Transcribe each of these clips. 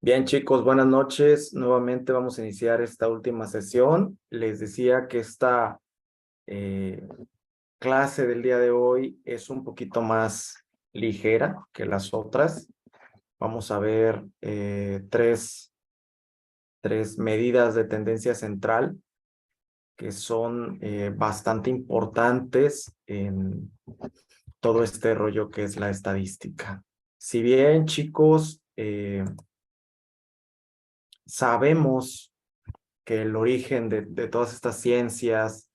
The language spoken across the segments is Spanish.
Bien, chicos, buenas noches. Nuevamente vamos a iniciar esta última sesión. Les decía que esta eh, clase del día de hoy es un poquito más ligera que las otras. Vamos a ver tres medidas de tendencia central que son bastante importantes en todo este rollo que es la estadística. Si bien, chicos, sabemos que el origen de todas estas ciencias,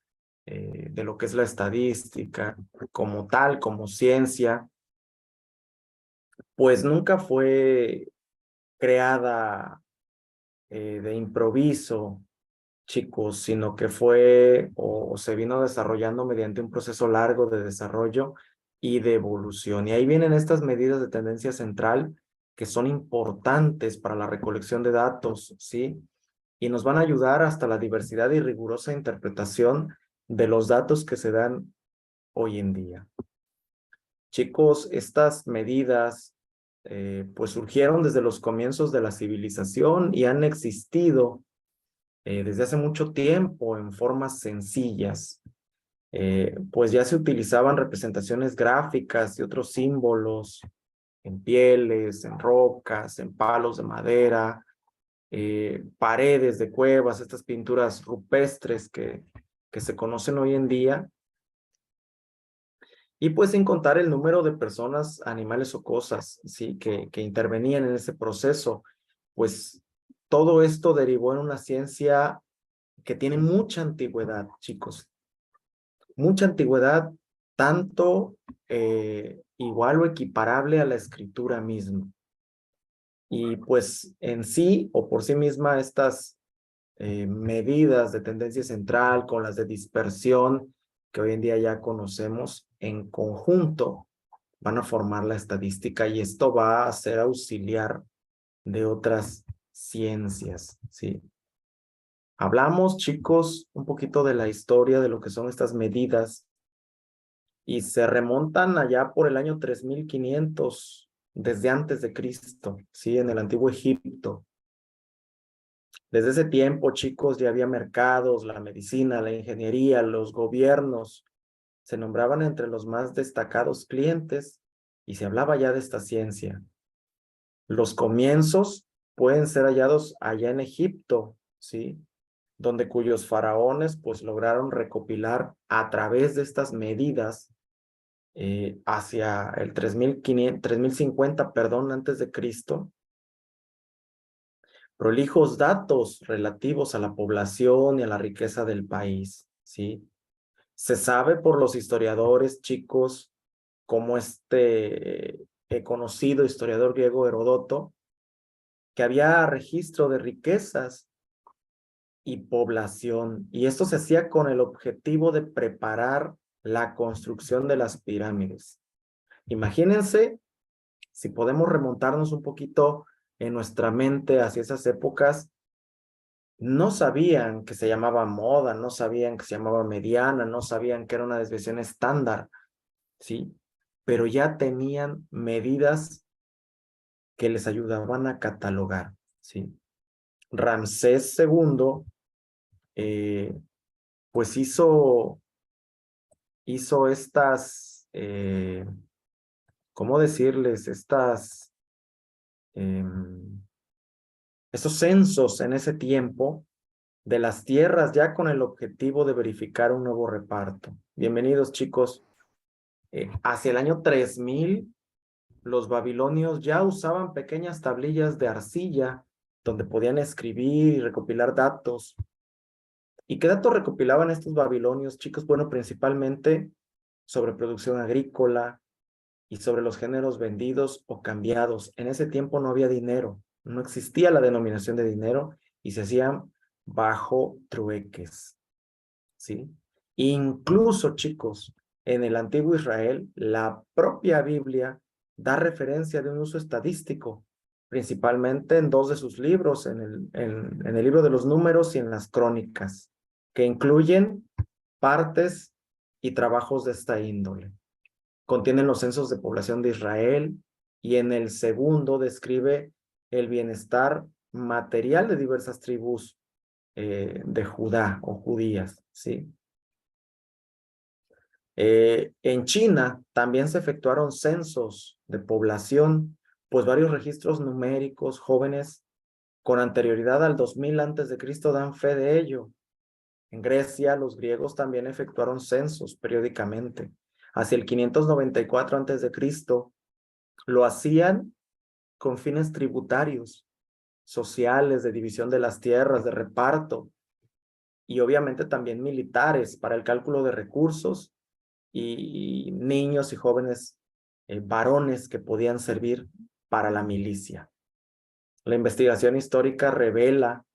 de lo que es la estadística como tal, como ciencia, pues nunca fue creada de improviso, chicos, sino que fue o se vino desarrollando mediante un proceso largo de desarrollo y de evolución. Y ahí vienen estas medidas de tendencia central que son importantes para la recolección de datos, ¿sí? Y nos van a ayudar hasta la diversidad y rigurosa interpretación de los datos que se dan hoy en día. Chicos, estas medidas pues surgieron desde los comienzos de la civilización y han existido desde hace mucho tiempo en formas sencillas. Pues ya se utilizaban representaciones gráficas y otros símbolos en pieles, en rocas, en palos de madera, paredes de cuevas, estas pinturas rupestres que se conocen hoy en día, y pues sin contar el número de personas, animales o cosas, ¿sí? que intervenían en ese proceso, pues todo esto derivó en una ciencia que tiene mucha antigüedad, chicos, mucha antigüedad, tanto igual o equiparable a la escritura misma. Y pues en sí o por sí misma estas medidas de tendencia central con las de dispersión que hoy en día ya conocemos en conjunto van a formar la estadística y esto va a ser auxiliar de otras ciencias, ¿sí? Hablamos, chicos, un poquito de la historia de lo que son estas medidas y se remontan allá por el año 3500 desde antes de Cristo, ¿sí? En el antiguo Egipto. Desde ese tiempo, chicos, ya había mercados, la medicina, la ingeniería, los gobiernos se nombraban entre los más destacados clientes y se hablaba ya de esta ciencia. Los comienzos pueden ser hallados allá en Egipto, ¿sí? Donde cuyos faraones pues lograron recopilar a través de estas medidas hacia el 3050, perdón, antes de Cristo, prolijos datos relativos a la población y a la riqueza del país, ¿sí? Se sabe por los historiadores, chicos, como este conocido historiador griego Heródoto, que había registro de riquezas y población, y esto se hacía con el objetivo de preparar la construcción de las pirámides. Imagínense si podemos remontarnos un poquito en nuestra mente hacia esas épocas. No sabían que se llamaba moda, no sabían que se llamaba mediana, no sabían que era una desviación estándar, ¿sí? Pero ya tenían medidas que les ayudaban a catalogar, ¿sí? Ramsés II, pues hizo estas, ¿cómo decirles? Estos censos en ese tiempo de las tierras ya con el objetivo de verificar un nuevo reparto. Bienvenidos, chicos. Hacia el año 3000, los babilonios ya usaban pequeñas tablillas de arcilla donde podían escribir y recopilar datos. ¿Y qué datos recopilaban estos babilonios, chicos? Bueno, principalmente sobre producción agrícola y sobre los géneros vendidos o cambiados. En ese tiempo no había dinero, no existía la denominación de dinero y se hacían bajo trueques, ¿sí? Incluso, chicos, en el antiguo Israel, la propia Biblia da referencia de un uso estadístico, principalmente en dos de sus libros, en el libro de los números y en las crónicas, que incluyen partes y trabajos de esta índole. Contienen los censos de población de Israel y en el segundo describe el bienestar material de diversas tribus de Judá o judías, ¿sí? En China también se efectuaron censos de población, pues varios registros numéricos jóvenes con anterioridad al 2000 antes de Cristo dan fe de ello. En Grecia, los griegos también efectuaron censos periódicamente. Hacia el 594 antes de Cristo, lo hacían con fines tributarios, sociales, de división de las tierras, de reparto, y obviamente también militares para el cálculo de recursos y niños y jóvenes varones que podían servir para la milicia. La investigación histórica revela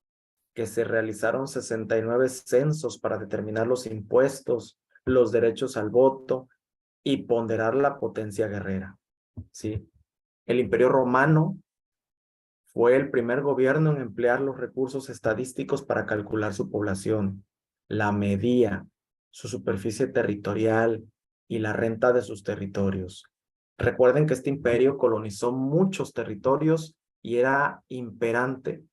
que se realizaron 69 censos para determinar los impuestos, los derechos al voto y ponderar la potencia guerrera. ¿Sí? El Imperio Romano fue el primer gobierno en emplear los recursos estadísticos para calcular su población, la medía, su superficie territorial y la renta de sus territorios. Recuerden que este imperio colonizó muchos territorios y era imperante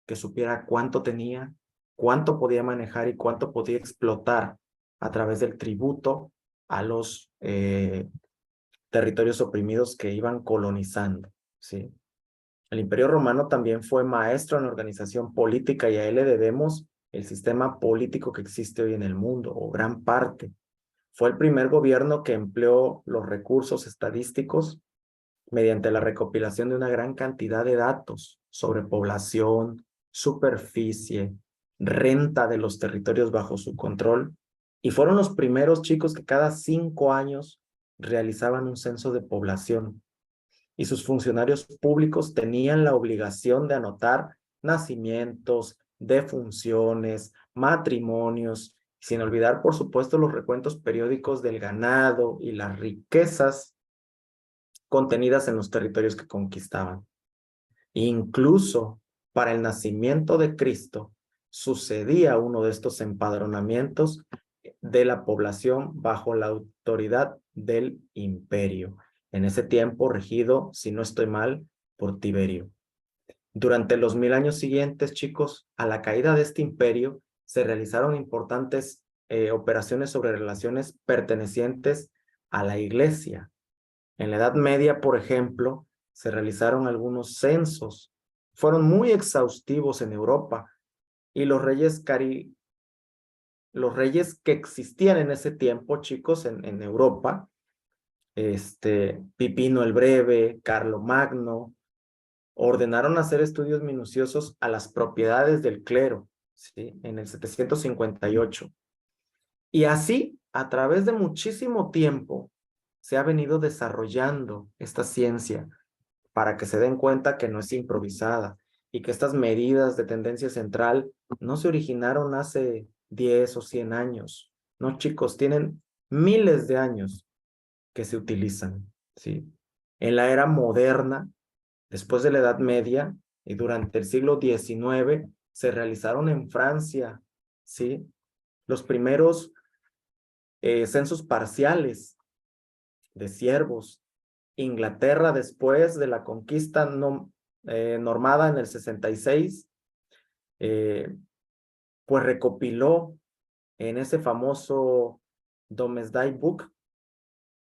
que supiera cuánto tenía, cuánto podía manejar y cuánto podía explotar a través del tributo a los territorios oprimidos que iban colonizando, ¿sí? El Imperio Romano también fue maestro en organización política y a él le debemos el sistema político que existe hoy en el mundo, o gran parte. Fue el primer gobierno que empleó los recursos estadísticos mediante la recopilación de una gran cantidad de datos sobre población, superficie, renta de los territorios bajo su control, y fueron los primeros chicos que cada 5 años realizaban un censo de población, y sus funcionarios públicos tenían la obligación de anotar nacimientos, defunciones, matrimonios, sin olvidar, por supuesto, los recuentos periódicos del ganado y las riquezas contenidas en los territorios que conquistaban. Incluso para el nacimiento de Cristo sucedía uno de estos empadronamientos de la población bajo la autoridad del imperio. En ese tiempo regido, si no estoy mal, por Tiberio. Durante los 1000 años siguientes, chicos, a la caída de este imperio, se realizaron importantes operaciones sobre relaciones pertenecientes a la iglesia. En la Edad Media, por ejemplo, se realizaron algunos censos. Fueron muy exhaustivos en Europa y los reyes que existían en ese tiempo, chicos, en Europa, Pipino el Breve, Carlomagno, ordenaron hacer estudios minuciosos a las propiedades del clero, ¿sí? En el 758. Y así, a través de muchísimo tiempo, se ha venido desarrollando esta ciencia para que se den cuenta que no es improvisada y que estas medidas de tendencia central no se originaron hace 10 o 100 años. No, chicos, tienen miles de años que se utilizan, ¿sí? En la era moderna, después de la Edad Media y durante el siglo XIX, se realizaron en Francia, ¿sí? Los primeros censos parciales de siervos. Inglaterra, después de la conquista normada en el 66, pues recopiló en ese famoso Domesday Book,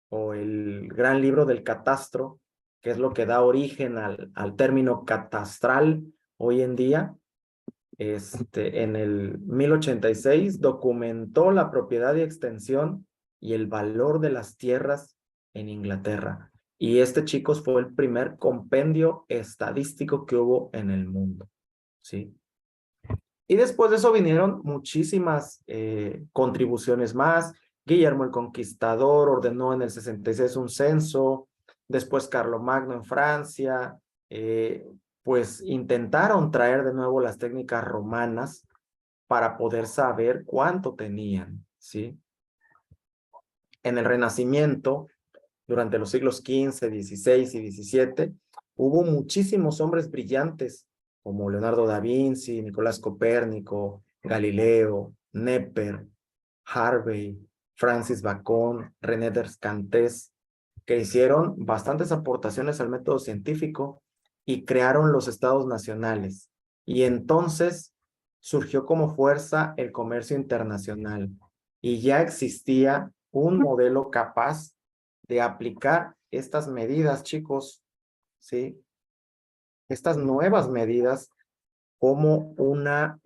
o el gran libro del catastro, que es lo que da origen al término catastral hoy en día. En el 1086 documentó la propiedad y extensión y el valor de las tierras en Inglaterra. Y chicos, fue el primer compendio estadístico que hubo en el mundo, ¿sí? Y después de eso vinieron muchísimas contribuciones más. Guillermo el Conquistador ordenó en el 66 un censo, después Carlomagno en Francia, pues intentaron traer de nuevo las técnicas romanas para poder saber cuánto tenían, ¿sí? En el Renacimiento, durante los siglos XV, XVI y XVII, hubo muchísimos hombres brillantes, como Leonardo da Vinci, Nicolás Copérnico, Galileo, Neper, Harvey, Francis Bacon, René Descartes, que hicieron bastantes aportaciones al método científico y crearon los estados nacionales. Y entonces surgió como fuerza el comercio internacional y ya existía un modelo capaz de aplicar estas medidas, chicos, ¿sí? Estas nuevas medidas como una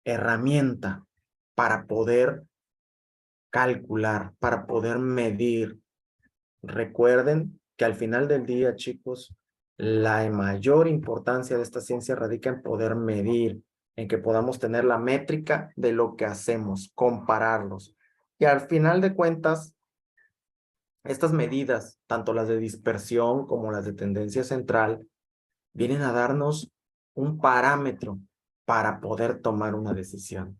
herramienta para poder calcular, para poder medir. Recuerden que al final del día, chicos, la mayor importancia de esta ciencia radica en poder medir, en que podamos tener la métrica de lo que hacemos, compararlos. Y al final de cuentas, estas medidas, tanto las de dispersión como las de tendencia central, vienen a darnos un parámetro para poder tomar una decisión.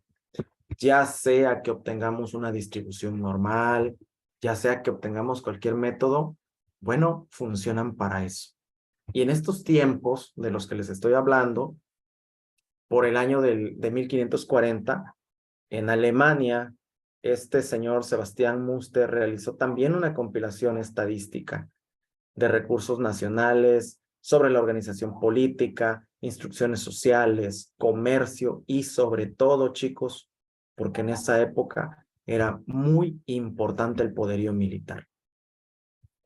Ya sea que obtengamos una distribución normal, ya sea que obtengamos cualquier método, bueno, funcionan para eso. Y en estos tiempos de los que les estoy hablando, por el año de 1540, en Alemania, este señor Sebastián Muster realizó también una compilación estadística de recursos nacionales sobre la organización política, instrucciones sociales, comercio y sobre todo, chicos, porque en esa época era muy importante el poderío militar.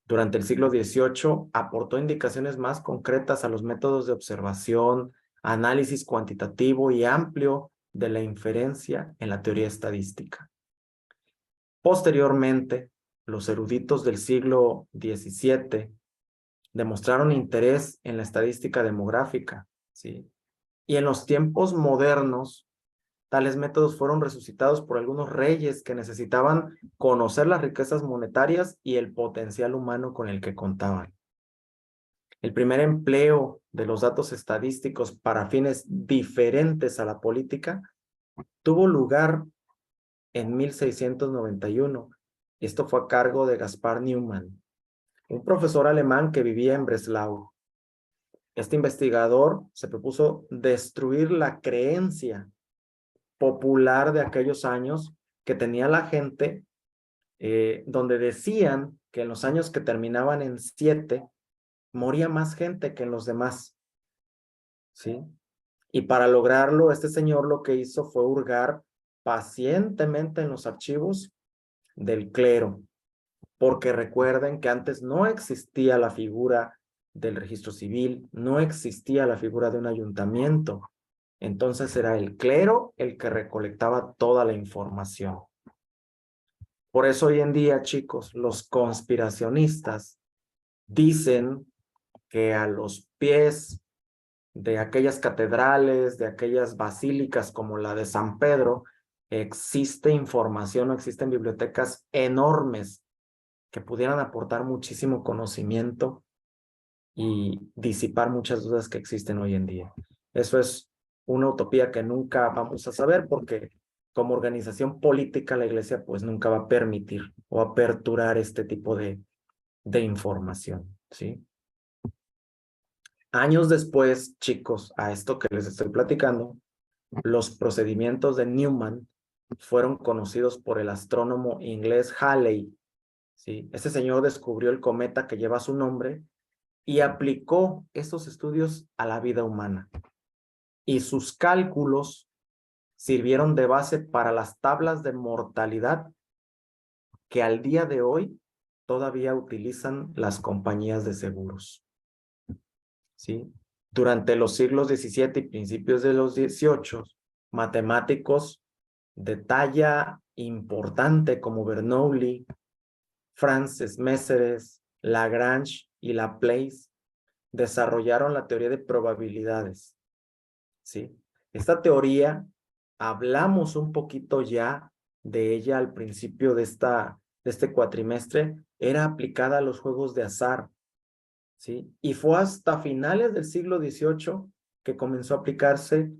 Durante el siglo XVIII aportó indicaciones más concretas a los métodos de observación, análisis cuantitativo y amplio de la inferencia en la teoría estadística. Posteriormente, los eruditos del siglo XVII demostraron interés en la estadística demográfica, ¿sí? Y en los tiempos modernos, tales métodos fueron resucitados por algunos reyes que necesitaban conocer las riquezas monetarias y el potencial humano con el que contaban. El primer empleo de los datos estadísticos para fines diferentes a la política tuvo lugar en 1691. Esto fue a cargo de Gaspar Neumann, un profesor alemán que vivía en Breslau. Este investigador se propuso destruir la creencia popular de aquellos años que tenía la gente, donde decían que en los años que terminaban en 7, moría más gente que en los demás, ¿sí? Y para lograrlo, este señor lo que hizo fue hurgar pacientemente en los archivos del clero, porque recuerden que antes no existía la figura del registro civil, no existía la figura de un ayuntamiento. Entonces era el clero el que recolectaba toda la información. Por eso hoy en día, chicos, los conspiracionistas dicen que a los pies de aquellas catedrales, de aquellas basílicas como la de San Pedro, existe información, existen bibliotecas enormes que pudieran aportar muchísimo conocimiento y disipar muchas dudas que existen hoy en día. Eso es una utopía que nunca vamos a saber porque como organización política la iglesia pues nunca va a permitir o aperturar este tipo de información, ¿sí? Años después, chicos, a esto que les estoy platicando, los procedimientos de Newman fueron conocidos por el astrónomo inglés Halley, ¿sí? Este señor descubrió el cometa que lleva su nombre y aplicó estos estudios a la vida humana. Y sus cálculos sirvieron de base para las tablas de mortalidad que al día de hoy todavía utilizan las compañías de seguros, ¿sí? Durante los siglos XVII y principios de los XVIII, matemáticos de talla importante como Bernoulli, Frances Mézeres, Lagrange y Laplace desarrollaron la teoría de probabilidades, ¿sí? Esta teoría, hablamos un poquito ya de ella al principio de este cuatrimestre, era aplicada a los juegos de azar, ¿sí? Y fue hasta finales del siglo XVIII que comenzó a aplicarse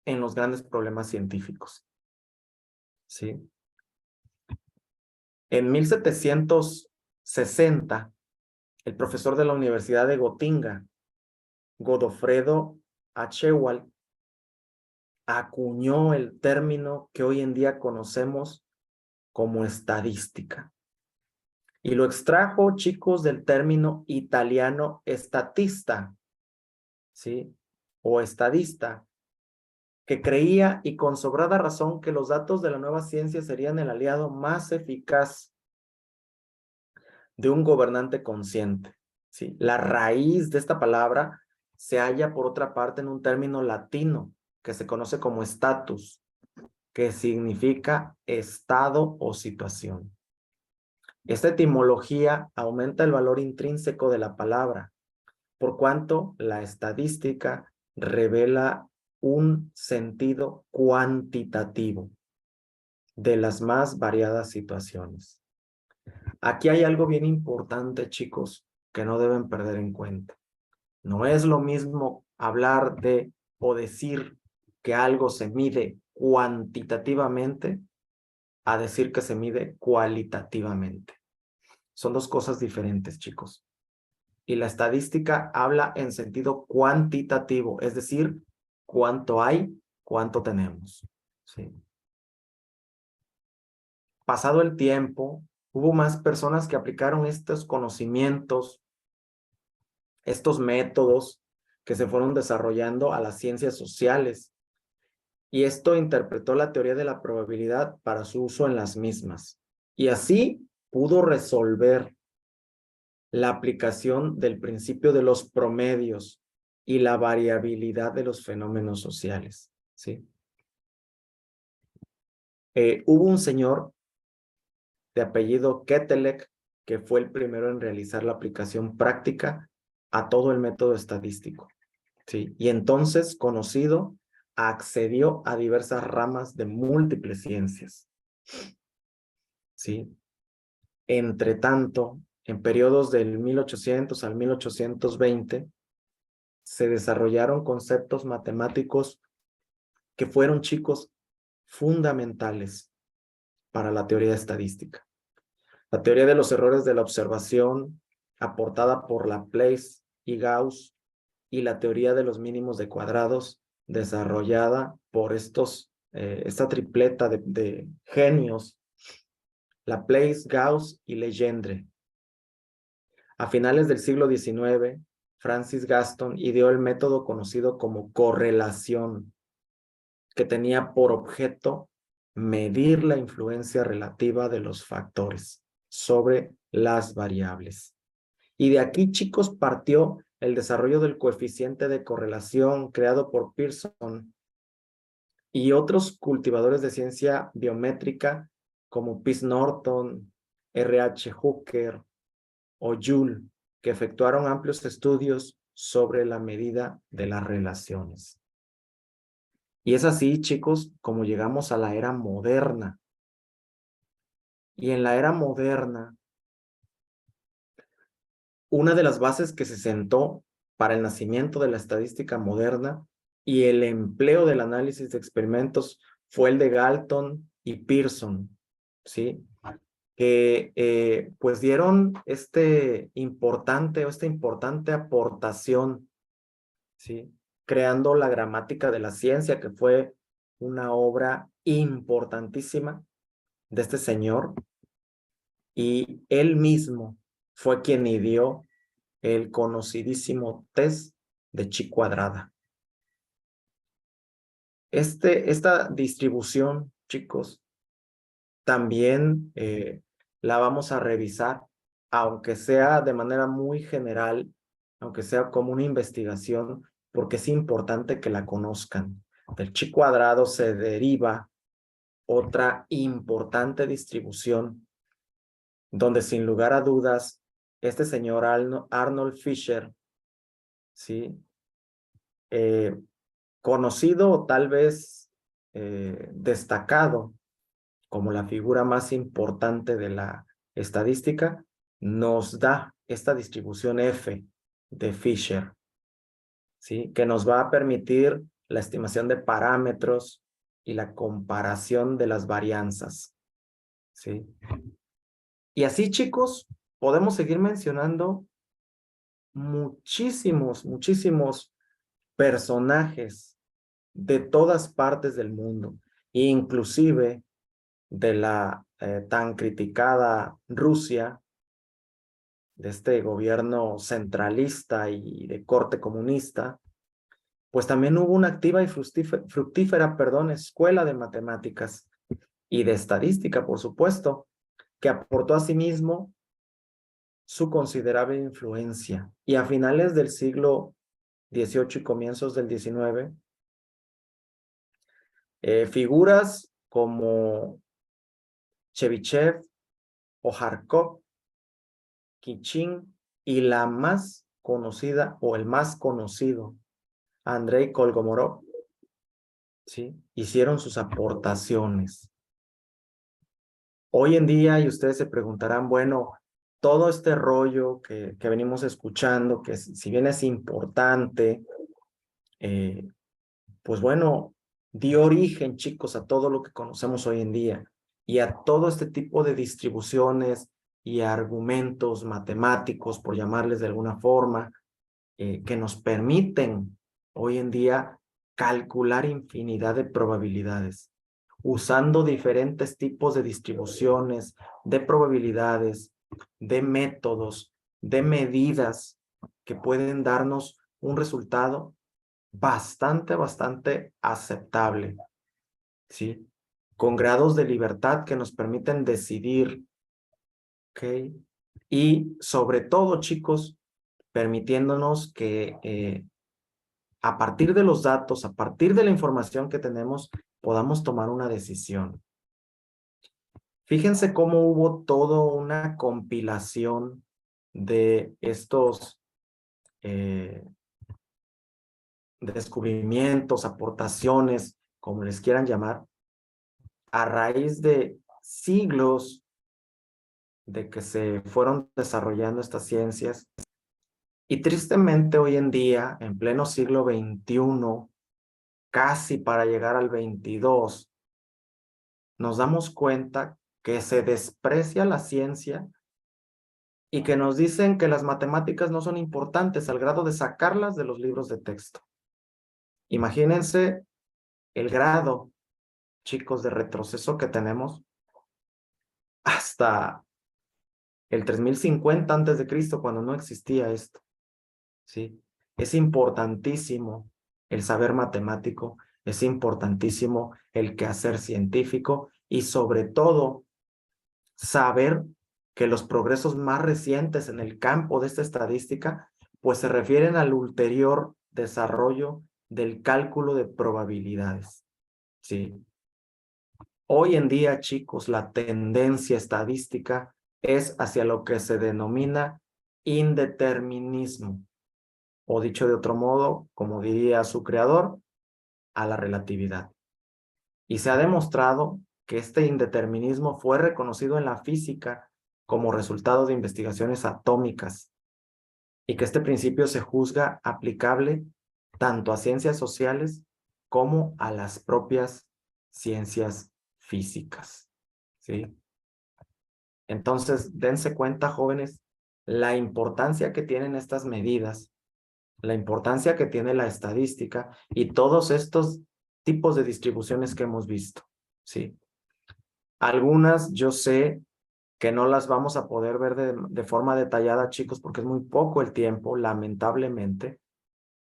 en los grandes problemas científicos, ¿sí? En 1760, el profesor de la Universidad de Gotinga, Godofredo Achewal, acuñó el término que hoy en día conocemos como estadística. Y lo extrajo, chicos, del término italiano estatista, ¿sí? O estadista, que creía y con sobrada razón que los datos de la nueva ciencia serían el aliado más eficaz de un gobernante consciente, ¿sí? La raíz de esta palabra se halla, por otra parte, en un término latino que se conoce como status, que significa estado o situación. Esta etimología aumenta el valor intrínseco de la palabra, por cuanto la estadística revela un sentido cuantitativo de las más variadas situaciones. Aquí hay algo bien importante, chicos, que no deben perder en cuenta. No es lo mismo hablar de o decir que algo se mide cuantitativamente a decir que se mide cualitativamente. Son dos cosas diferentes, chicos. Y la estadística habla en sentido cuantitativo, es decir, cuánto hay, cuánto tenemos. ¿Sí? Pasado el tiempo, hubo más personas que aplicaron estos conocimientos, estos métodos que se fueron desarrollando a las ciencias sociales. Y esto interpretó la teoría de la probabilidad para su uso en las mismas. Y así pudo resolver la aplicación del principio de los promedios y la variabilidad de los fenómenos sociales, ¿sí? Hubo un señor de apellido Quetelet que fue el primero en realizar la aplicación práctica a todo el método estadístico, ¿sí? Y entonces, conocido, accedió a diversas ramas de múltiples ciencias, ¿sí? Entre tanto, en periodos del 1800 al 1820, se desarrollaron conceptos matemáticos que fueron, chicos, fundamentales para la teoría estadística. La teoría de los errores de la observación, aportada por Laplace y Gauss, y la teoría de los mínimos de cuadrados, desarrollada por esta tripleta de genios, Laplace, Gauss y Legendre. A finales del siglo XIX, Francis Galton ideó el método conocido como correlación, que tenía por objeto medir la influencia relativa de los factores sobre las variables. Y de aquí, chicos, partió el desarrollo del coeficiente de correlación creado por Pearson y otros cultivadores de ciencia biométrica como Pease Norton, R.H. Hooker o Joule, que efectuaron amplios estudios sobre la medida de las relaciones. Y es así, chicos, como llegamos a la era moderna. Y en la era moderna, una de las bases que se sentó para el nacimiento de la estadística moderna y el empleo del análisis de experimentos fue el de Galton y Pearson, ¿sí? Que pues dieron esta importante aportación, ¿sí? Creando la gramática de la ciencia, que fue una obra importantísima de este señor, y él mismo fue quien ideó el conocidísimo test de chi cuadrada. Esta distribución, chicos, también la vamos a revisar, aunque sea de manera muy general, aunque sea como una investigación, porque es importante que la conozcan. Del chi cuadrado se deriva otra importante distribución, donde sin lugar a dudas, este señor Arnold Fisher, ¿sí? Conocido o tal vez destacado como la figura más importante de la estadística, nos da esta distribución F de Fisher, ¿sí? Que nos va a permitir la estimación de parámetros y la comparación de las varianzas, ¿sí? Y así, chicos, podemos seguir mencionando muchísimos personajes de todas partes del mundo, inclusive de la tan criticada Rusia, de este gobierno centralista y de corte comunista, pues también hubo una activa y fructífera, escuela de matemáticas y de estadística, por supuesto, que aportó asimismo su considerable influencia. Y a finales del siglo XVIII y comienzos del XIX, figuras como Chebyshev o Kharkov, Kichin y la más conocida o el más conocido, Andrei Kolmogorov, ¿sí? Hicieron sus aportaciones. Hoy en día, y ustedes se preguntarán, bueno, todo este rollo que venimos escuchando, que si bien es importante, pues bueno, dio origen, chicos, a todo lo que conocemos hoy en día y a todo este tipo de distribuciones y argumentos matemáticos, por llamarles de alguna forma, que nos permiten hoy en día calcular infinidad de probabilidades, usando diferentes tipos de distribuciones, de probabilidades, de métodos, de medidas que pueden darnos un resultado bastante aceptable, ¿sí? Con grados de libertad que nos permiten decidir, ¿ok? Y sobre todo, chicos, permitiéndonos que a partir de los datos, a partir de la información que tenemos, podamos tomar una decisión. Fíjense cómo hubo toda una compilación de estos descubrimientos, aportaciones, como les quieran llamar, a raíz de siglos de que se fueron desarrollando estas ciencias. Y tristemente hoy en día, en pleno siglo XXI, casi para llegar al XXII, nos damos cuenta que se desprecia la ciencia y que nos dicen que las matemáticas no son importantes al grado de sacarlas de los libros de texto. Imagínense el grado, chicos, de retroceso que tenemos hasta el 3050 antes de Cristo, cuando no existía esto, ¿sí? Es importantísimo el saber matemático, es importantísimo el quehacer científico y sobre todo saber que los progresos más recientes en el campo de esta estadística pues se refieren al ulterior desarrollo del cálculo de probabilidades, ¿sí? Hoy en día, chicos, la tendencia estadística es hacia lo que se denomina indeterminismo, o dicho de otro modo, como diría su creador, a la relatividad. Y se ha demostrado que este indeterminismo fue reconocido en la física como resultado de investigaciones atómicas y que este principio se juzga aplicable tanto a ciencias sociales como a las propias ciencias físicas, ¿sí? Entonces, dense cuenta, jóvenes, la importancia que tienen estas medidas, la importancia que tiene la estadística y todos estos tipos de distribuciones que hemos visto, ¿sí? Algunas yo sé que no las vamos a poder ver de forma detallada, chicos, porque es muy poco el tiempo, lamentablemente,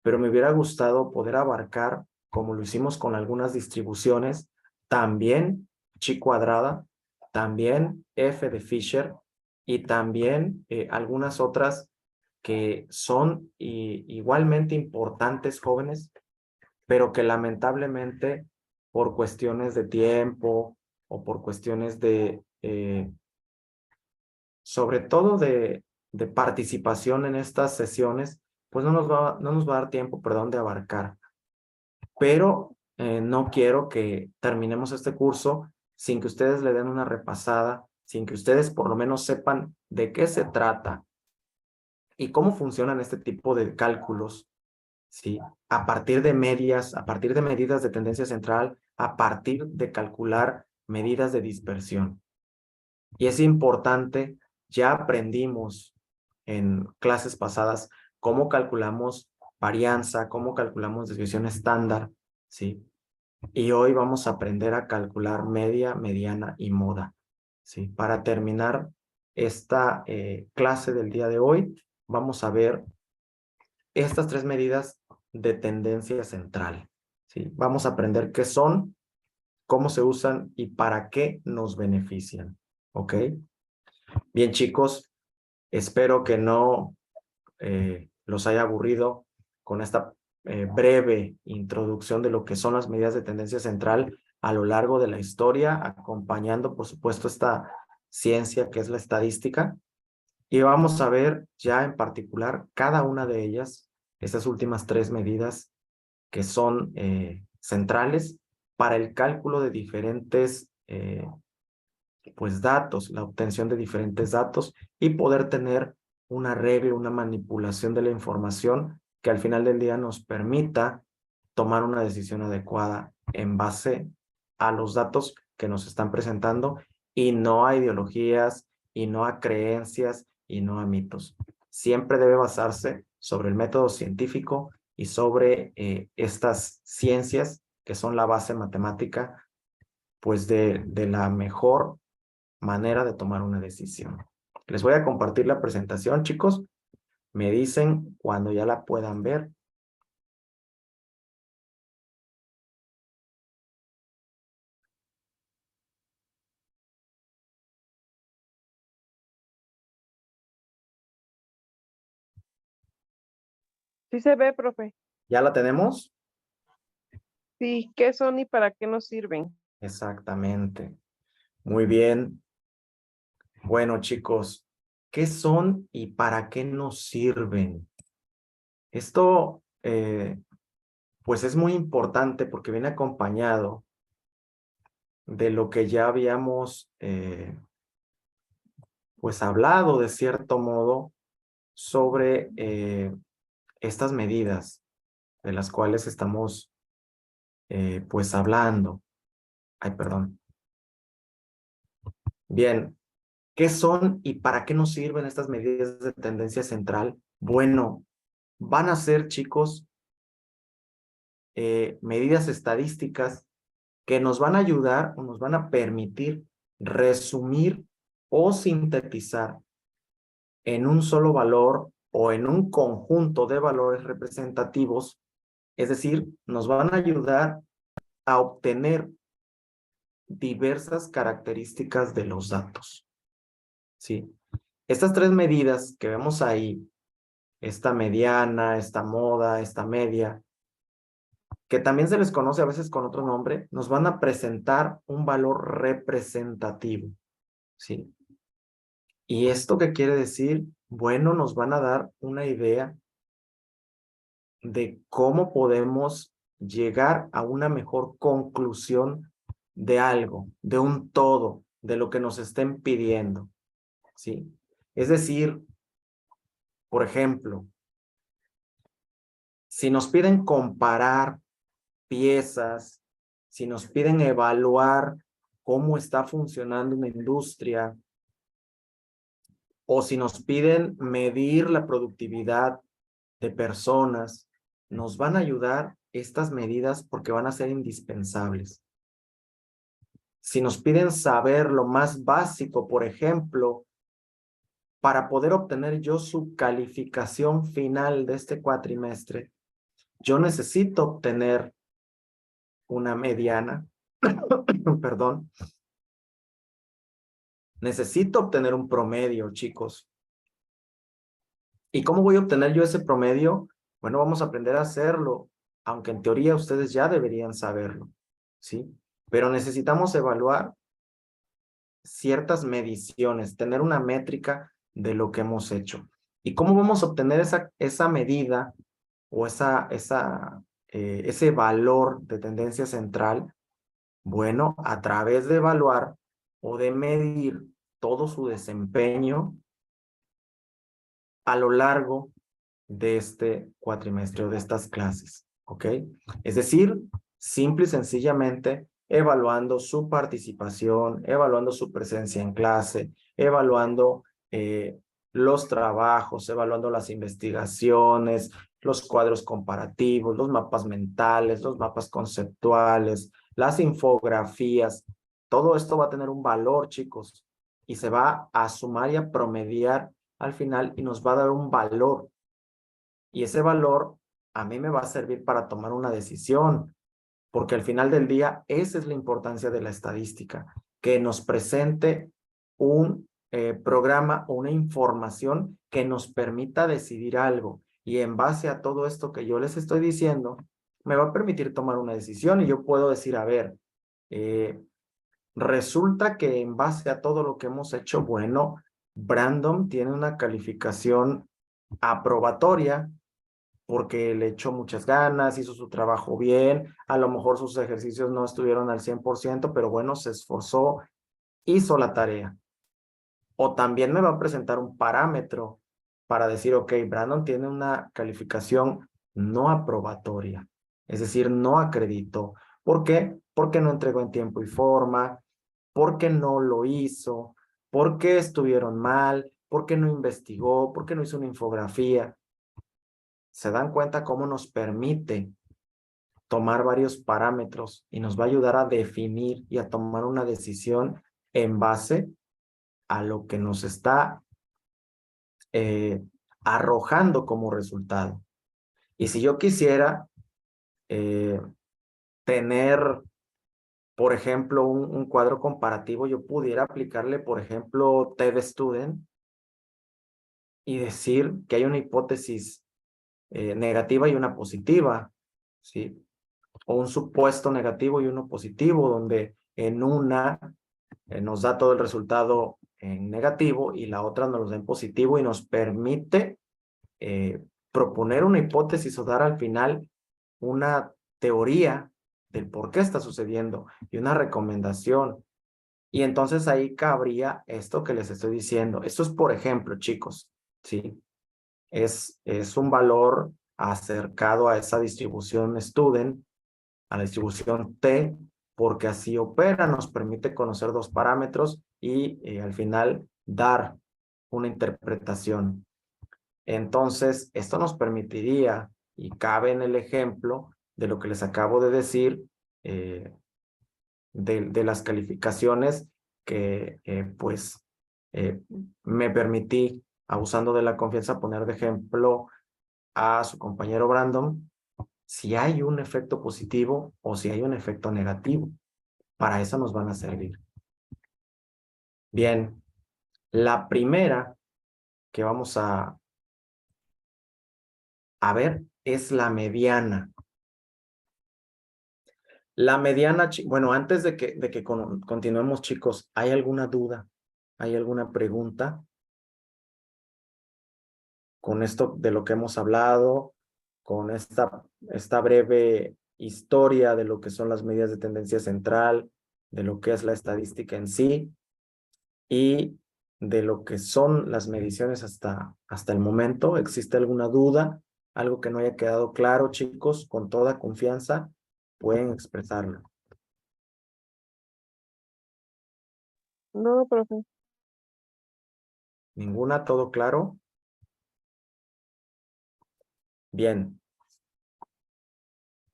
pero me hubiera gustado poder abarcar, como lo hicimos con algunas distribuciones, también chi cuadrada, también f de Fisher y también algunas otras que son igualmente importantes, jóvenes, pero que lamentablemente por cuestiones de tiempo o por cuestiones sobre todo de participación en estas sesiones, pues no nos va a dar tiempo, perdón, de abarcar. Pero no quiero que terminemos este curso sin que ustedes le den una repasada, sin que ustedes por lo menos sepan de qué se trata y cómo funcionan este tipo de cálculos, ¿sí? A partir de medias, a partir de medidas de tendencia central, a partir de calcular medidas de dispersión. Y es importante, ya aprendimos en clases pasadas cómo calculamos varianza, cómo calculamos desviación estándar, ¿sí? Y hoy vamos a aprender a calcular media, mediana y moda, ¿sí? Para terminar esta clase del día de hoy, vamos a ver estas 3 medidas de tendencia central, ¿sí? Vamos a aprender qué son, cómo se usan y para qué nos benefician, ¿ok? Bien, chicos, espero que no los haya aburrido con esta breve introducción de lo que son las medidas de tendencia central a lo largo de la historia, acompañando, por supuesto, esta ciencia que es la estadística. Y vamos a ver ya en particular cada una de ellas, estas últimas 3 medidas que son centrales para el cálculo de diferentes pues datos, la obtención de diferentes datos y poder tener un arreglo, una manipulación de la información que al final del día nos permita tomar una decisión adecuada en base a los datos que nos están presentando y no a ideologías y no a creencias y no a mitos. Siempre debe basarse sobre el método científico y sobre estas ciencias que son la base matemática pues de la mejor manera de tomar una decisión. Les voy a compartir la presentación, chicos. Me dicen cuando ya la puedan ver. Sí se ve, profe. ¿Ya la tenemos? Sí, ¿qué son y para qué nos sirven? Exactamente. Muy bien. Bueno, chicos, ¿qué son y para qué nos sirven? Esto, pues es muy importante porque viene acompañado de lo que ya habíamos, pues hablado de cierto modo sobre estas medidas de las cuales estamos pues hablando. Ay, perdón. Bien, ¿qué son y para qué nos sirven estas medidas de tendencia central? Bueno, van a ser, chicos, medidas estadísticas que nos van a ayudar o nos van a permitir resumir o sintetizar en un solo valor o en un conjunto de valores representativos, es decir, nos van a ayudar a obtener diversas características de los datos, ¿sí? Estas 3 medidas que vemos ahí, esta mediana, esta moda, esta media, que también se les conoce a veces con otro nombre, nos van a presentar un valor representativo, ¿sí? ¿Y esto qué quiere decir? Bueno, nos van a dar una idea de cómo podemos llegar a una mejor conclusión de algo, de un todo, de lo que nos estén pidiendo, ¿sí? Es decir, por ejemplo, si nos piden comparar piezas, si nos piden evaluar cómo está funcionando una industria, o si nos piden medir la productividad de personas, nos van a ayudar estas medidas porque van a ser indispensables. Si nos piden saber lo más básico, por ejemplo, para poder obtener yo su calificación final de este cuatrimestre, yo necesito obtener una mediana, perdón, necesito obtener un promedio, chicos. ¿Y cómo voy a obtener yo ese promedio? Bueno, vamos a aprender a hacerlo, aunque en teoría ustedes ya deberían saberlo, ¿sí? Pero necesitamos evaluar ciertas mediciones, tener una métrica de lo que hemos hecho. ¿Y cómo vamos a obtener esa medida o ese valor de tendencia central? Bueno, a través de evaluar o de medir todo su desempeño a lo largo de este cuatrimestre o de estas clases, ¿ok? Es decir, simple y sencillamente evaluando su participación, evaluando su presencia en clase, evaluando los trabajos, evaluando las investigaciones, los cuadros comparativos, los mapas mentales, los mapas conceptuales, las infografías. Todo esto va a tener un valor, chicos. y se va a sumar y a promediar al final y nos va a dar un valor. Y ese valor a mí me va a servir para tomar una decisión, porque al final del día esa es la importancia de la estadística, que nos presente un programa o una información que nos permita decidir algo. Y en base a todo esto que yo les estoy diciendo, me va a permitir tomar una decisión y yo puedo decir, a ver, resulta que en base a todo lo que hemos hecho, bueno, Brandon tiene una calificación aprobatoria porque le echó muchas ganas, hizo su trabajo bien, a lo mejor sus ejercicios no estuvieron al 100%, pero bueno, se esforzó, hizo la tarea. O también me va a presentar un parámetro para decir, ok, Brandon tiene una calificación no aprobatoria, es decir, no acreditó. ¿Por qué? Porque no entregó en tiempo y forma, porque no lo hizo, porque estuvieron mal, porque no investigó, porque no hizo una infografía. ¿Se dan cuenta cómo nos permite tomar varios parámetros y nos va a ayudar a definir y a tomar una decisión en base a lo que nos está arrojando como resultado? Y si yo quisiera eh, tener, por ejemplo, un cuadro comparativo, yo pudiera aplicarle, por ejemplo, TED Student y decir que hay una hipótesis negativa y una positiva, ¿sí? O un supuesto negativo y uno positivo, donde en una nos da todo el resultado en negativo y la otra nos lo da en positivo y nos permite proponer una hipótesis o dar al final una teoría del por qué está sucediendo y una recomendación. Y entonces ahí cabría esto que les estoy diciendo. Esto es, por ejemplo, chicos, ¿sí? Es un valor acercado a esa distribución student, a la distribución T, porque así opera, nos permite conocer dos parámetros y al final dar una interpretación. Entonces, esto nos permitiría, y cabe en el ejemplo de lo que les acabo de decir, de las calificaciones que pues me permití, abusando de la confianza, poner de ejemplo a su compañero Brandon, si hay un efecto positivo o si hay un efecto negativo. Para eso nos van a servir. Bien, la primera que vamos a ver es la mediana. La mediana, bueno, antes de que continuemos, chicos, ¿hay alguna duda? ¿Hay alguna pregunta con esto de lo que hemos hablado, con esta breve historia de lo que son las medidas de tendencia central, de lo que es la estadística en sí y de lo que son las mediciones hasta el momento? ¿Existe alguna duda? ¿Algo que no haya quedado claro, chicos? Con toda confianza pueden expresarlo. No, profe. ¿Ninguna? ¿Todo claro? Bien.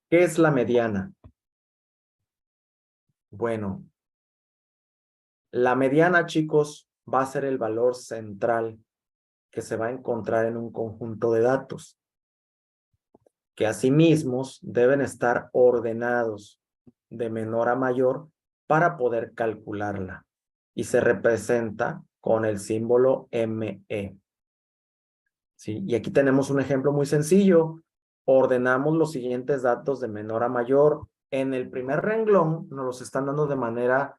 ¿Qué es la mediana? Bueno, la mediana, chicos, va a ser el valor central que se va a encontrar en un conjunto de datos, que asimismo deben estar ordenados de menor a mayor para poder calcularla. Y se representa con el símbolo ME. ¿Sí? Y aquí tenemos un ejemplo muy sencillo. Ordenamos los siguientes datos de menor a mayor. En el primer renglón nos los están dando de manera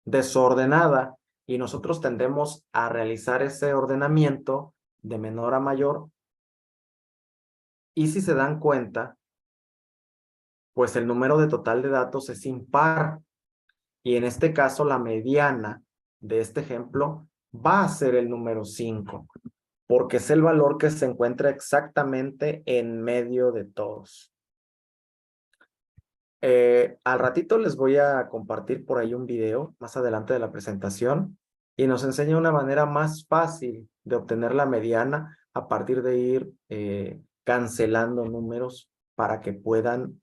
desordenada y nosotros tendemos a realizar ese ordenamiento de menor a mayor. Y si se dan cuenta, pues el número de total de datos es impar. Y en este caso, la mediana de este ejemplo va a ser el número 5, porque es el valor que se encuentra exactamente en medio de todos. Al ratito les voy a compartir por ahí un video más adelante de la presentación y nos enseña una manera más fácil de obtener la mediana a partir de ir cancelando números para que puedan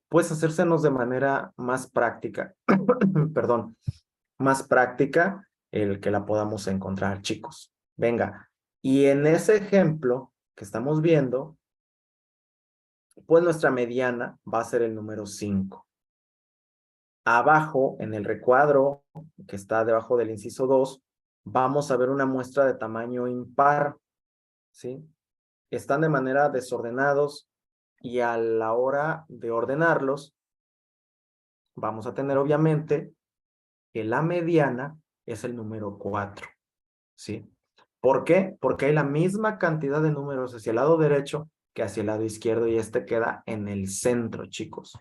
pues hacérsenos de manera más práctica. Perdón. más práctica el que la podamos encontrar, chicos. Venga, y en ese ejemplo que estamos viendo, pues nuestra mediana va a ser el número 5. Abajo, en el recuadro que está debajo del inciso 2, vamos a ver una muestra de tamaño impar, ¿sí? Están de manera desordenados y a la hora de ordenarlos, vamos a tener obviamente que la mediana es el número 4, ¿sí? ¿Por qué? Porque hay la misma cantidad de números hacia el lado derecho que hacia el lado izquierdo y este queda en el centro, chicos.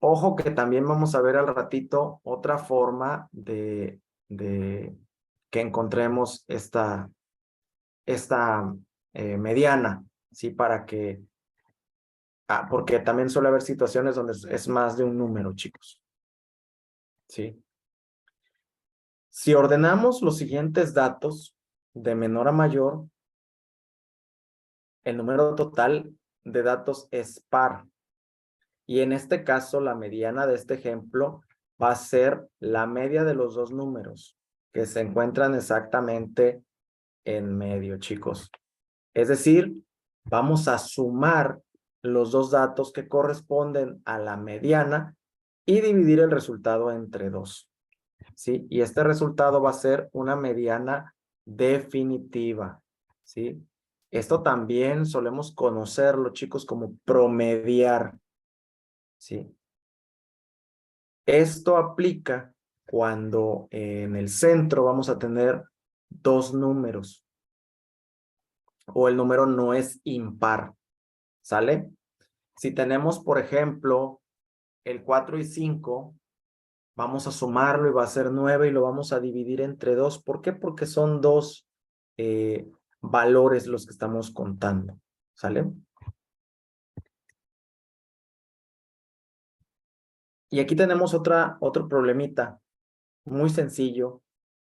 Ojo que también vamos a ver al ratito otra forma de que encontremos esta mediana, ¿sí? Para que, porque también suele haber situaciones donde es más de un número, chicos, ¿sí? Si ordenamos los siguientes datos de menor a mayor, el número total de datos es par. Y en este caso, la mediana de este ejemplo va a ser la media de los dos números que se encuentran exactamente en medio, chicos. Es decir, vamos a sumar los dos datos que corresponden a la mediana y dividir el resultado entre 2. ¿Sí? Y este resultado va a ser una mediana definitiva. ¿Sí? Esto también solemos conocerlo, chicos, como promediar. ¿Sí? Esto aplica cuando en el centro vamos a tener dos números o el número no es impar, ¿sale? Si tenemos, por ejemplo, el 4 y 5, vamos a sumarlo y va a ser 9 y lo vamos a dividir entre 2. ¿Por qué? Porque son dos valores los que estamos contando, ¿sale? Y aquí tenemos otro problemita muy sencillo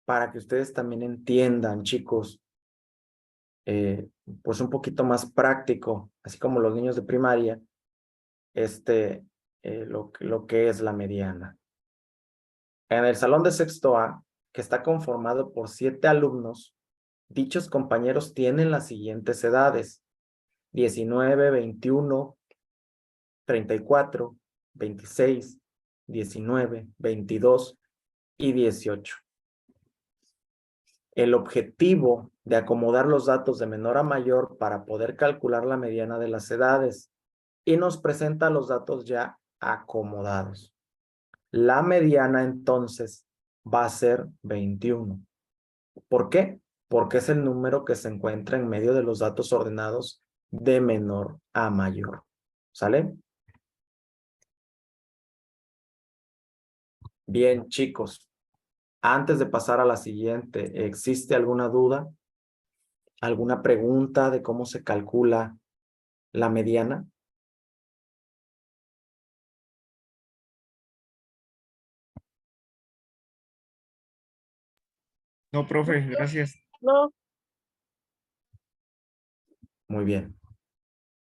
para que ustedes también entiendan, chicos, pues un poquito más práctico, así como los niños de primaria, lo que es la mediana. En el salón de sexto A, que está conformado por 7 alumnos, dichos compañeros tienen las siguientes edades: 19, 21, 34, 26, 19, 22 y 18. El objetivo de acomodar los datos de menor a mayor para poder calcular la mediana de las edades y nos presenta los datos ya acomodados. La mediana entonces va a ser 21. ¿Por qué? Porque es el número que se encuentra en medio de los datos ordenados de menor a mayor. ¿Sale? Bien, chicos. Antes de pasar a la siguiente, ¿existe alguna duda? ¿Alguna pregunta de cómo se calcula la mediana? No, profe, gracias. No, Muy bien.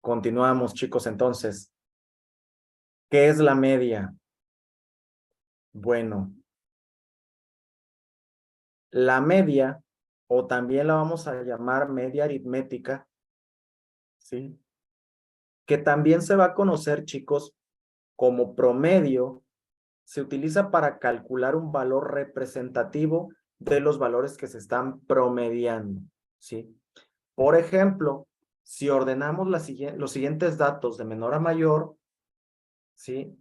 Continuamos, chicos, entonces. ¿Qué es la media? Bueno, la media, o también la vamos a llamar media aritmética, ¿sí? Que también se va a conocer, chicos, como promedio, se utiliza para calcular un valor representativo de los valores que se están promediando, ¿sí? Por ejemplo, si ordenamos los siguientes datos de menor a mayor, ¿sí?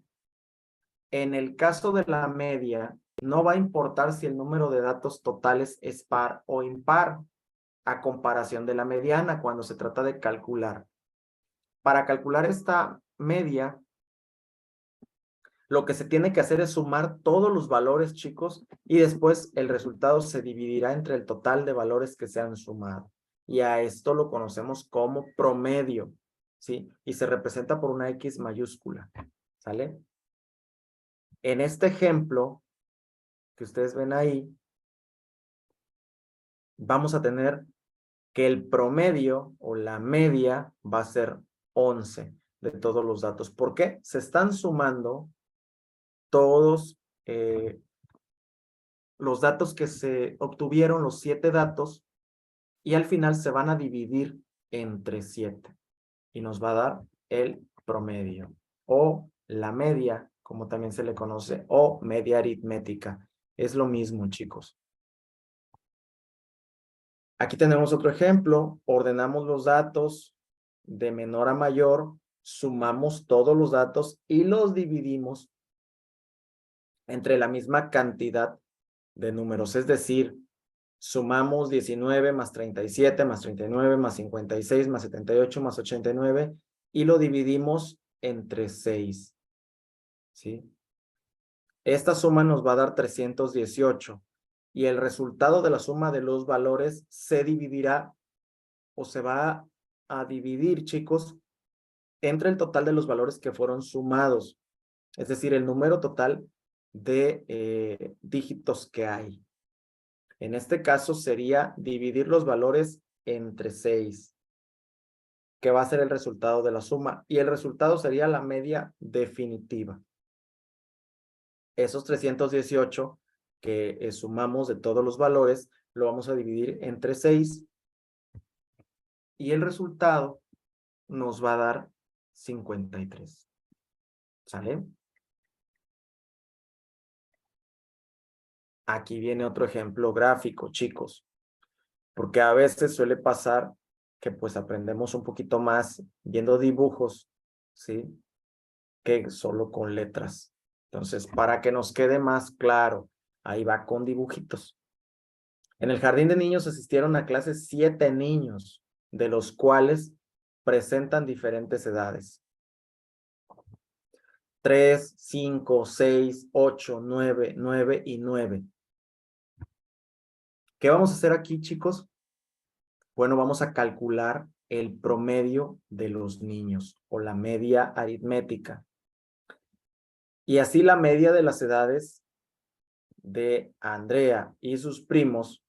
En el caso de la media, no va a importar si el número de datos totales es par o impar, a comparación de la mediana cuando se trata de calcular. Para calcular esta media, lo que se tiene que hacer es sumar todos los valores, chicos, y después el resultado se dividirá entre el total de valores que se han sumado. Y a esto lo conocemos como promedio, ¿sí? Y se representa por una X mayúscula, ¿sale? En este ejemplo que ustedes ven ahí, vamos a tener que el promedio o la media va a ser 11 de todos los datos. ¿Por qué? Se están sumando todos los datos que se obtuvieron, los 7 datos, y al final se van a dividir entre 7 y nos va a dar el promedio o la media, como también se le conoce, o media aritmética. Es lo mismo, chicos. Aquí tenemos otro ejemplo. Ordenamos los datos de menor a mayor, sumamos todos los datos y los dividimos entre la misma cantidad de números. Es decir, sumamos 19 más 37 más 39 más 56 más 78 más 89 y lo dividimos entre 6. ¿Sí? Esta suma nos va a dar 318 y el resultado de la suma de los valores se dividirá o se va a dividir, chicos, entre el total de los valores que fueron sumados, es decir, el número total de dígitos que hay. En este caso sería dividir los valores entre 6, que va a ser el resultado de la suma, y el resultado sería la media definitiva. Esos 318 que sumamos de todos los valores, lo vamos a dividir entre 6, y el resultado nos va a dar 53. ¿Sale? Aquí viene otro ejemplo gráfico, chicos, porque a veces suele pasar que pues aprendemos un poquito más viendo dibujos, ¿sí? Que solo con letras. Entonces, para que nos quede más claro, ahí va con dibujitos. En el jardín de niños asistieron a clases 7 niños, de los cuales presentan diferentes edades. 3, 5, 6, 8, 9, 9 y 9. ¿Qué vamos a hacer aquí, chicos? Bueno, vamos a calcular el promedio de los niños o la media aritmética. Y así la media de las edades de Andrea y sus primos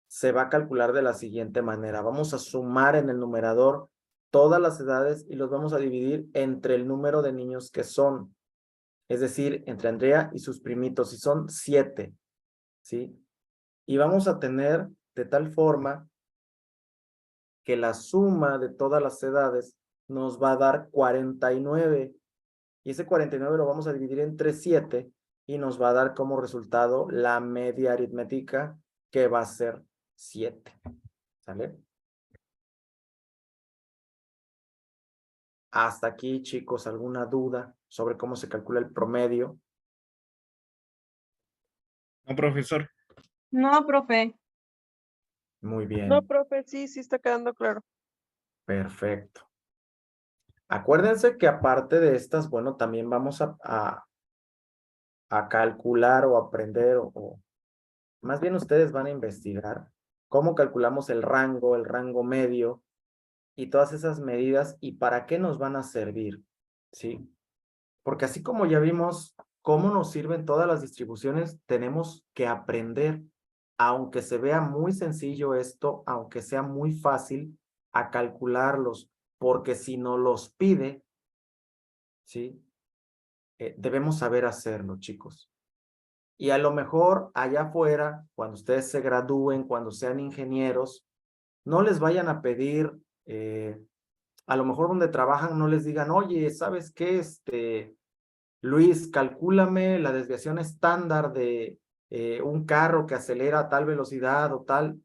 se va a calcular de la siguiente manera. Vamos a sumar en el numerador todas las edades y los vamos a dividir entre el número de niños que son. Es decir, entre Andrea y sus primitos, y son 7, ¿sí? Y vamos a tener de tal forma que la suma de todas las edades nos va a dar 49. Y ese 49 lo vamos a dividir entre 7 y nos va a dar como resultado la media aritmética, que va a ser 7. ¿Sale? Hasta aquí, chicos, ¿alguna duda sobre cómo se calcula el promedio? No, profesor. No, profe. Muy bien, No, profe, sí está quedando claro. perfecto. Acuérdense que aparte de estas, bueno, también vamos a calcular o aprender, o más bien ustedes van a investigar cómo calculamos el rango medio y todas esas medidas y para qué nos van a servir, ¿sí? Porque así como ya vimos cómo nos sirven todas las distribuciones, tenemos que aprender, aunque se vea muy sencillo esto, aunque sea muy fácil, a calcularlos, porque si nos los pide, ¿sí? Debemos saber hacerlo, chicos. Y a lo mejor allá afuera, cuando ustedes se gradúen, cuando sean ingenieros, no les vayan a pedir, a lo mejor donde trabajan no les digan, oye, ¿sabes qué? Luis, calcúlame la desviación estándar de un carro que acelera a tal velocidad o tal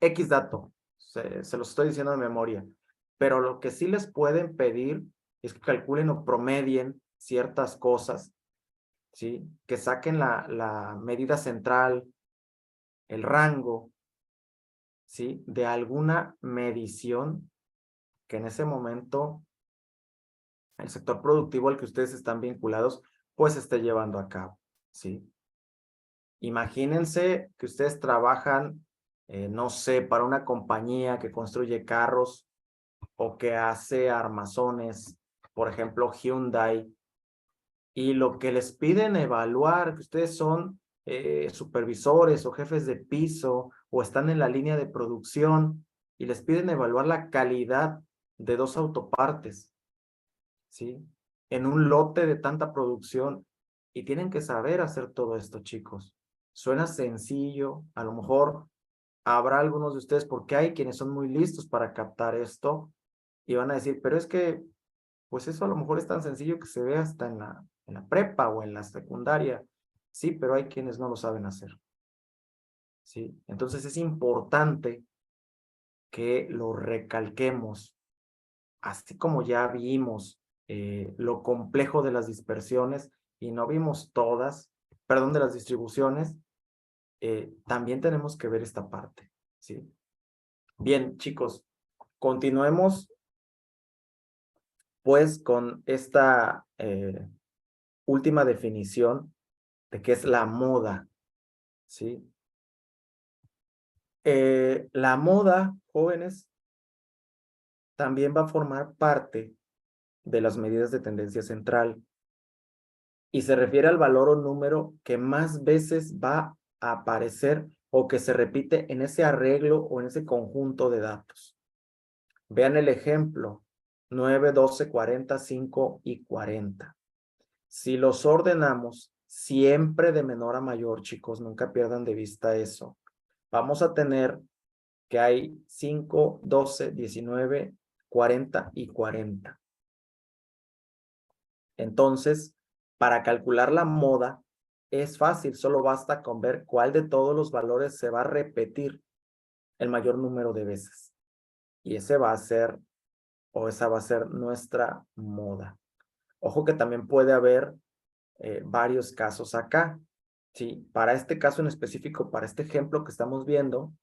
X dato. Se los estoy diciendo de memoria. Pero lo que sí les pueden pedir es que calculen o promedien ciertas cosas, ¿sí? Que saquen la medida central, el rango, ¿sí? De alguna medición que en ese momento el sector productivo al que ustedes están vinculados, pues esté llevando a cabo, ¿sí? Imagínense que ustedes trabajan, no sé, para una compañía que construye carros o que hace armazones, por ejemplo, Hyundai, y lo que les piden evaluar, que ustedes son supervisores o jefes de piso o están en la línea de producción y les piden evaluar la calidad de 2 autopartes, ¿sí? En un lote de tanta producción, Y tienen que saber hacer todo esto, chicos. Suena sencillo, a lo mejor habrá algunos de ustedes, porque hay quienes son muy listos para captar esto y van a decir, pero es que, pues eso a lo mejor es tan sencillo que se ve hasta en la prepa o en la secundaria. Sí, pero hay quienes no lo saben hacer. ¿Sí? Entonces es importante que lo recalquemos, así como ya vimos lo complejo de las dispersiones y no vimos todas, perdón, de las distribuciones, también tenemos que ver esta parte, ¿sí? Bien, chicos, continuemos pues con esta última definición de qué es la moda, ¿sí? La moda, jóvenes, también va a formar parte de las medidas de tendencia central y se refiere al valor o número que más veces va a aparecer o que se repite en ese arreglo o en ese conjunto de datos. Vean el ejemplo, 9, 12, 40, 5 y 40. Si los ordenamos siempre de menor a mayor, chicos, nunca pierdan de vista eso. Vamos a tener que hay 5, 12, 19, 40 y 40. Entonces, para calcular la moda es fácil, solo basta con ver cuál de todos los valores se va a repetir el mayor número de veces. Y ese va a ser, o esa va a ser nuestra moda. Ojo que también puede haber varios casos acá. Sí, para este caso en específico, para este ejemplo que estamos viendo,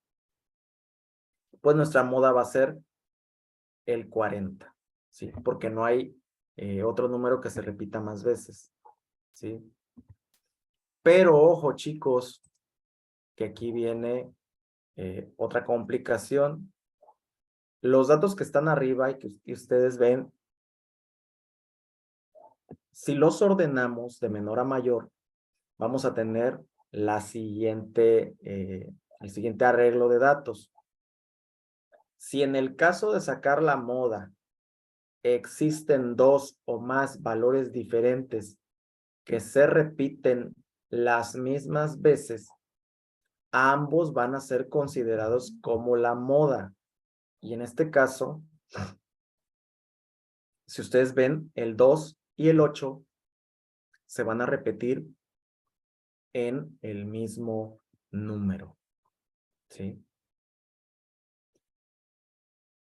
pues nuestra moda va a ser el 40, ¿sí? Porque no hay otro número que se repita más veces, ¿sí? Pero ojo, chicos, que aquí viene otra complicación. Los datos que están arriba y que ustedes ven, si los ordenamos de menor a mayor, vamos a tener el siguiente arreglo de datos. Si en el caso de sacar la moda existen dos o más valores diferentes que se repiten las mismas veces, ambos van a ser considerados como la moda. Y en este caso, si ustedes ven, el 2 y el 8 se van a repetir en el mismo número, ¿sí?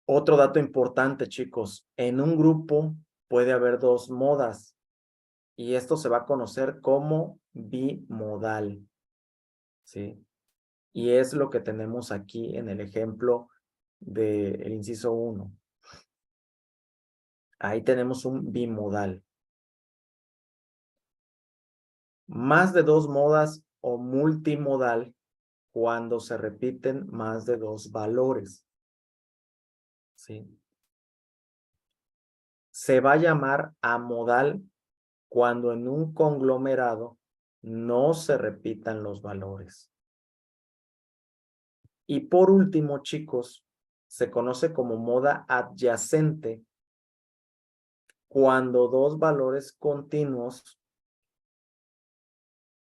Otro dato importante, chicos, en un grupo puede haber dos modas y esto se va a conocer como bimodal, ¿sí? Y es lo que tenemos aquí en el ejemplo del inciso 1. Ahí tenemos un bimodal. Más de dos modas o multimodal cuando se repiten más de dos valores, ¿sí? Se va a llamar amodal cuando en un conglomerado no se repitan los valores. Y por último, chicos, se conoce como moda adyacente cuando dos valores continuos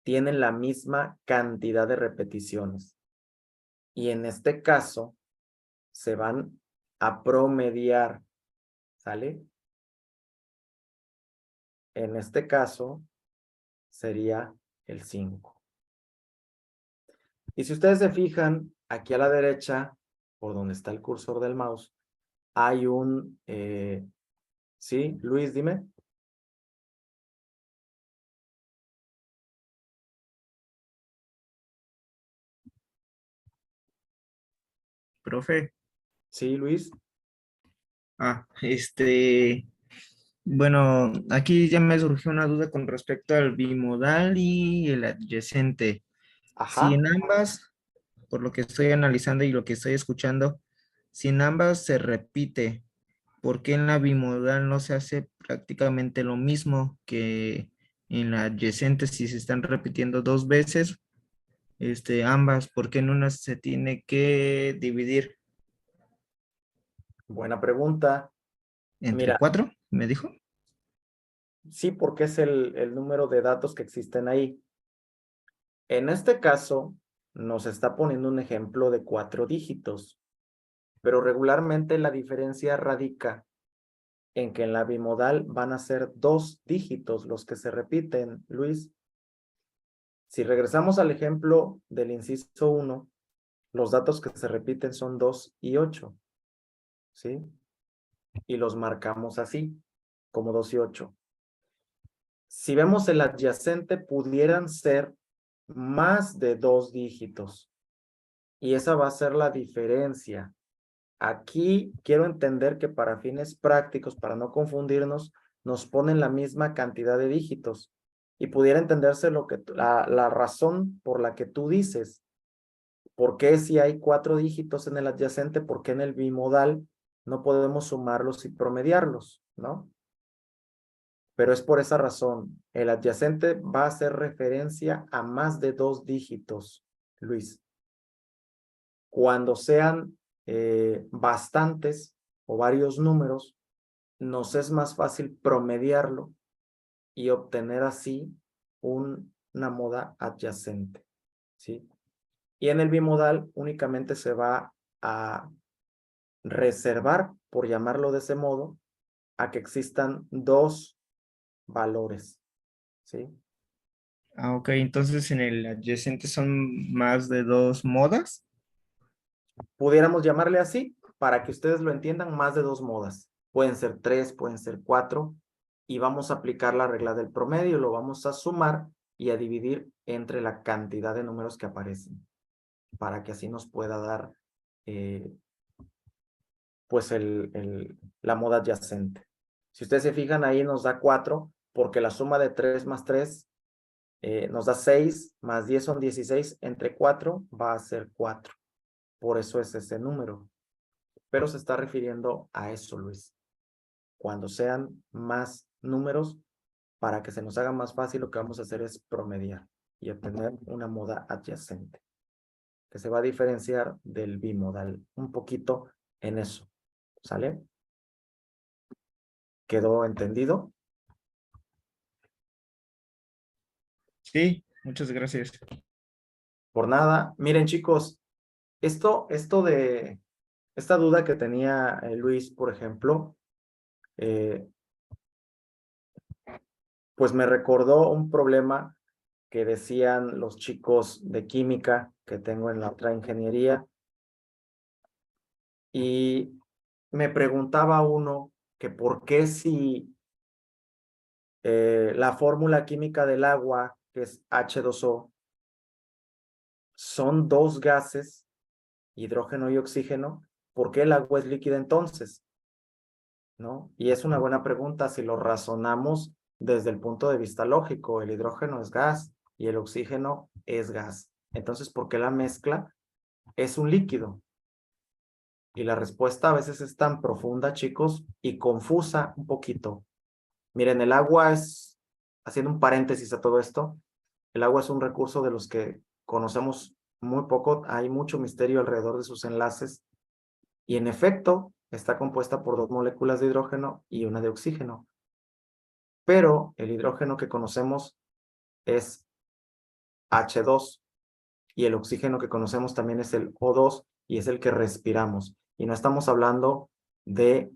tienen la misma cantidad de repeticiones. Y en este caso, se van a promediar, ¿sale? En este caso, sería el 5. Y si ustedes se fijan, aquí a la derecha, por donde está el cursor del mouse, hay un... ¿sí? Luis, dime. Profe. Sí, Luis. Ah, bueno, aquí ya me surgió una duda con respecto al bimodal y el adyacente. Si Ajá. en ambas, por lo que estoy analizando y lo que estoy escuchando, si en ambas se repite, ¿por qué en la bimodal no se hace prácticamente lo mismo que en la adyacente si se están repitiendo dos veces? Ambas, ¿por qué en una se tiene que dividir Buena pregunta. entre Mira, cuatro? ¿Me dijo? sí, porque es el número de datos que existen ahí. En este caso, nos está poniendo un ejemplo de 4 dígitos, pero regularmente la diferencia radica en que en la bimodal van a ser 2 dígitos los que se repiten, Luis. Si regresamos al ejemplo del inciso 1, los datos que se repiten son 2 y 8, ¿sí? Y los marcamos así, como 2 y 8. Si vemos el adyacente, pudieran ser más de 2 dígitos. Y esa va a ser la diferencia. Aquí quiero entender que para fines prácticos, para no confundirnos, nos ponen la misma cantidad de dígitos. Y pudiera entenderse la razón por la que tú dices, ¿por qué si hay 4 dígitos en el adyacente, por qué en el bimodal no podemos sumarlos y promediarlos, ¿no? Pero es por esa razón. El adyacente va a hacer referencia a más de 2 dígitos, Luis. Cuando sean bastantes o varios números, nos es más fácil promediarlo y obtener así una moda adyacente, ¿sí? Y en el bimodal únicamente se va a reservar, por llamarlo de ese modo, a que existan 2 valores, ¿sí? Ah, ok, entonces en el adyacente son más de 2 modas. Pudiéramos llamarle así para que ustedes lo entiendan, más de 2 modas. Pueden ser 3, pueden ser 4, y vamos a aplicar la regla del promedio, lo vamos a sumar y a dividir entre la cantidad de números que aparecen, para que así nos pueda dar pues la moda adyacente. Si ustedes se fijan, ahí nos da 4, porque la suma de 3 más 3 nos da 6, más 10 son 16, entre 4 va a ser 4. Por eso es ese número. Pero se está refiriendo a eso, Luis. Cuando sean más números, para que se nos haga más fácil, lo que vamos a hacer es promediar y obtener una moda adyacente, que se va a diferenciar del bimodal un poquito en eso. ¿Sale? ¿Quedó entendido? Sí, muchas gracias. Por nada. Miren, chicos, esta duda que tenía Luis, por ejemplo, pues me recordó un problema que decían los chicos de química que tengo en la otra ingeniería. Y me preguntaba uno que por qué si la fórmula química del agua, que es H2O, son 2 gases, hidrógeno y oxígeno, ¿por qué el agua es líquida entonces? ¿No? Y es una buena pregunta si lo razonamos desde el punto de vista lógico. El hidrógeno es gas y el oxígeno es gas. Entonces, ¿por qué la mezcla es un líquido? Y la respuesta a veces es tan profunda, chicos, y confusa un poquito. Miren, el agua es, haciendo un paréntesis a todo esto, el agua es un recurso de los que conocemos muy poco. Hay mucho misterio alrededor de sus enlaces. Y en efecto, está compuesta por 2 moléculas de hidrógeno y una de oxígeno. Pero el hidrógeno que conocemos es H2 y el oxígeno que conocemos también es el O2 y es el que respiramos. Y no estamos hablando de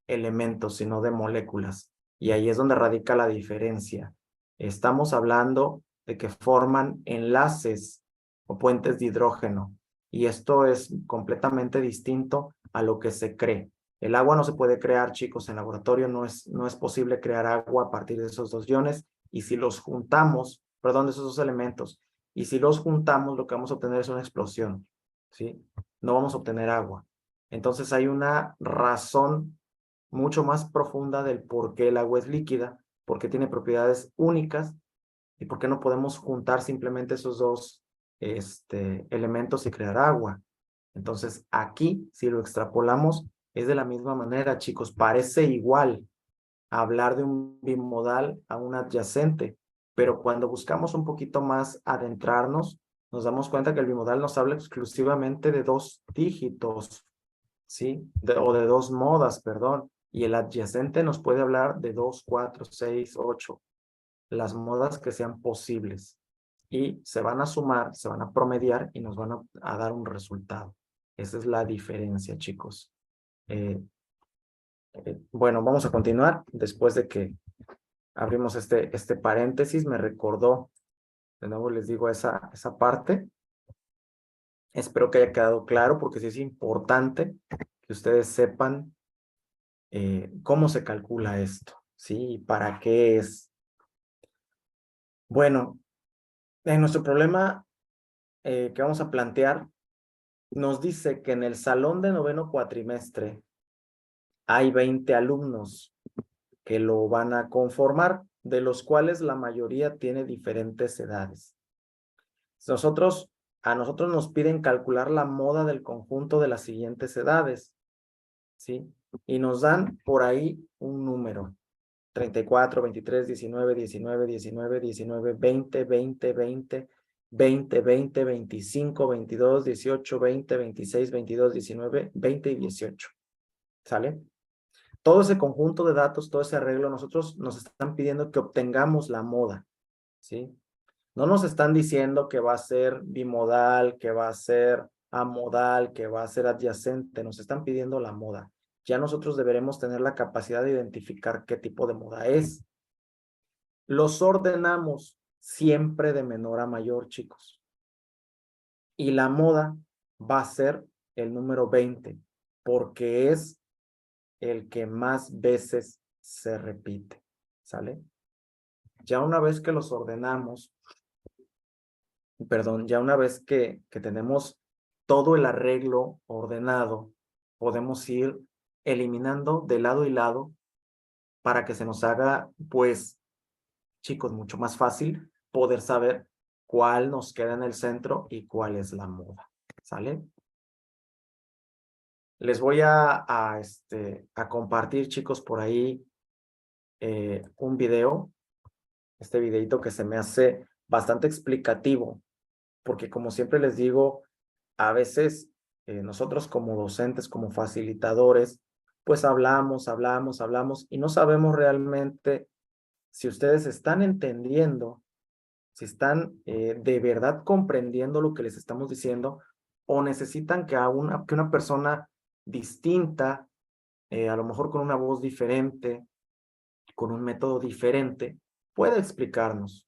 elementos, sino de moléculas. Y ahí es donde radica la diferencia. Estamos hablando de que forman enlaces o puentes de hidrógeno. Y esto es completamente distinto a lo que se cree. El agua no se puede crear, chicos, en laboratorio. No es posible crear agua a partir de esos 2 iones. Y si los juntamos, perdón, de esos 2 elementos, y si los juntamos, lo que vamos a obtener es una explosión, ¿sí? No vamos a obtener agua. Entonces hay una razón mucho más profunda del por qué el agua es líquida, por qué tiene propiedades únicas y por qué no podemos juntar simplemente esos 2 elementos y crear agua. Entonces aquí, si lo extrapolamos, es de la misma manera, chicos. Parece igual hablar de un bimodal a un adyacente, pero cuando buscamos un poquito más adentrarnos, nos damos cuenta que el bimodal nos habla exclusivamente de 2 dígitos, ¿sí? O de 2 modas, perdón. Y el adyacente nos puede hablar de 2, 4, 6, 8, las modas que sean posibles. Y se van a sumar, se van a promediar y nos van a dar un resultado. Esa es la diferencia, chicos. Bueno, vamos a continuar. Después de que abrimos este paréntesis, me recordó, de nuevo les digo esa parte. Espero que haya quedado claro, porque sí es importante que ustedes sepan cómo se calcula esto, ¿sí? ¿Y para qué es? Bueno, en nuestro problema que vamos a plantear, nos dice que en el salón de noveno cuatrimestre hay 20 alumnos que lo van a conformar, de los cuales la mayoría tiene diferentes edades. A nosotros nos piden calcular la moda del conjunto de las siguientes edades, ¿sí? Y nos dan por ahí un número: 34, 23, 19, 19, 19, 19, 20, 20, 20, 20, 20, 25, 22, 18, 20, 26, 22, 19, 20 y 18. ¿Sale? Todo ese conjunto de datos, todo ese arreglo, nosotros nos están pidiendo que obtengamos la moda, ¿sí? No nos están diciendo que va a ser bimodal, que va a ser amodal, que va a ser adyacente, nos están pidiendo la moda. Ya nosotros deberemos tener la capacidad de identificar qué tipo de moda es. Los ordenamos siempre de menor a mayor, chicos. Y la moda va a ser el número 20, porque es el que más veces se repite, ¿sale? Ya una vez que los ordenamos, perdón, ya una vez que tenemos todo el arreglo ordenado, podemos ir eliminando de lado y lado para que se nos haga, pues, chicos, mucho más fácil poder saber cuál nos queda en el centro y cuál es la moda, ¿sale? Les voy a compartir, chicos, por ahí un video, este videito que se me hace bastante explicativo, porque como siempre les digo, a veces nosotros como docentes, como facilitadores, pues hablamos y no sabemos realmente si ustedes están entendiendo, si están de verdad comprendiendo lo que les estamos diciendo, o necesitan que una persona distinta, a lo mejor con una voz diferente, con un método diferente, pueda explicarnos.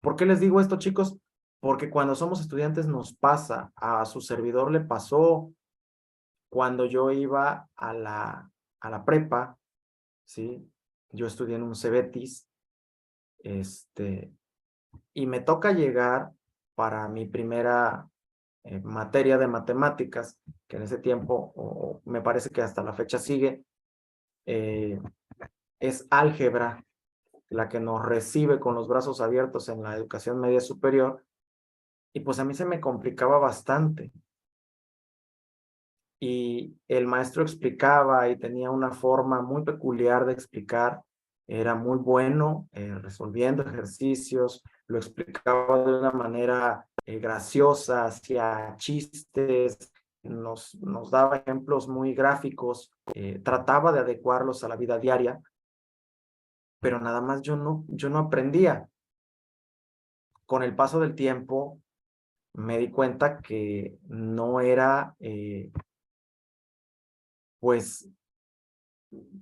¿Por qué les digo esto, chicos? Porque cuando somos estudiantes nos pasa, a su servidor le pasó cuando yo iba a la prepa, ¿sí? Yo estudié en un Cebetis, y me toca llegar para mi primera materia de matemáticas, que en ese tiempo, o me parece que hasta la fecha sigue, es álgebra, la que nos recibe con los brazos abiertos en la educación media superior, y pues a mí se me complicaba bastante. Y el maestro explicaba y tenía una forma muy peculiar de explicar, era muy bueno resolviendo ejercicios, lo explicaba de una manera graciosa, hacía chistes, nos daba ejemplos muy gráficos, trataba de adecuarlos a la vida diaria, pero nada más yo no aprendía. Con el paso del tiempo me di cuenta que no era pues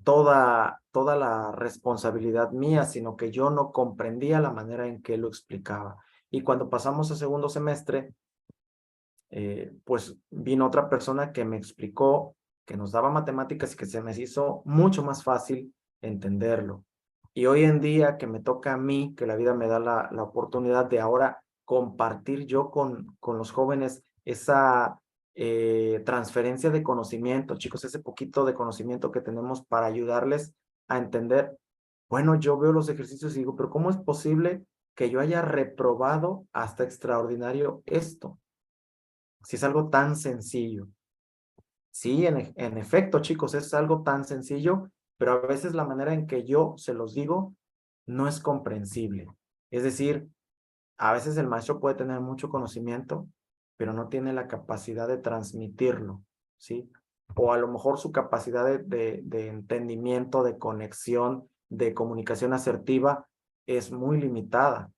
toda la responsabilidad mía, sino que yo no comprendía la manera en que lo explicaba. Y cuando pasamos a segundo semestre, pues vino otra persona que me explicó, que nos daba matemáticas y que se me hizo mucho más fácil entenderlo. Y hoy en día que me toca a mí, que la vida me da la oportunidad de ahora compartir yo con los jóvenes esa transferencia de conocimiento, chicos, ese poquito de conocimiento que tenemos para ayudarles a entender. Bueno, yo veo los ejercicios y digo, pero ¿cómo es posible que yo haya reprobado hasta extraordinario esto? Si es algo tan sencillo. Sí, en efecto, chicos, es algo tan sencillo, pero a veces la manera en que yo se los digo no es comprensible. Es decir, a veces el maestro puede tener mucho conocimiento, pero no tiene la capacidad de transmitirlo, ¿sí? o a lo mejor su capacidad de entendimiento, de conexión, de comunicación asertiva es muy limitada.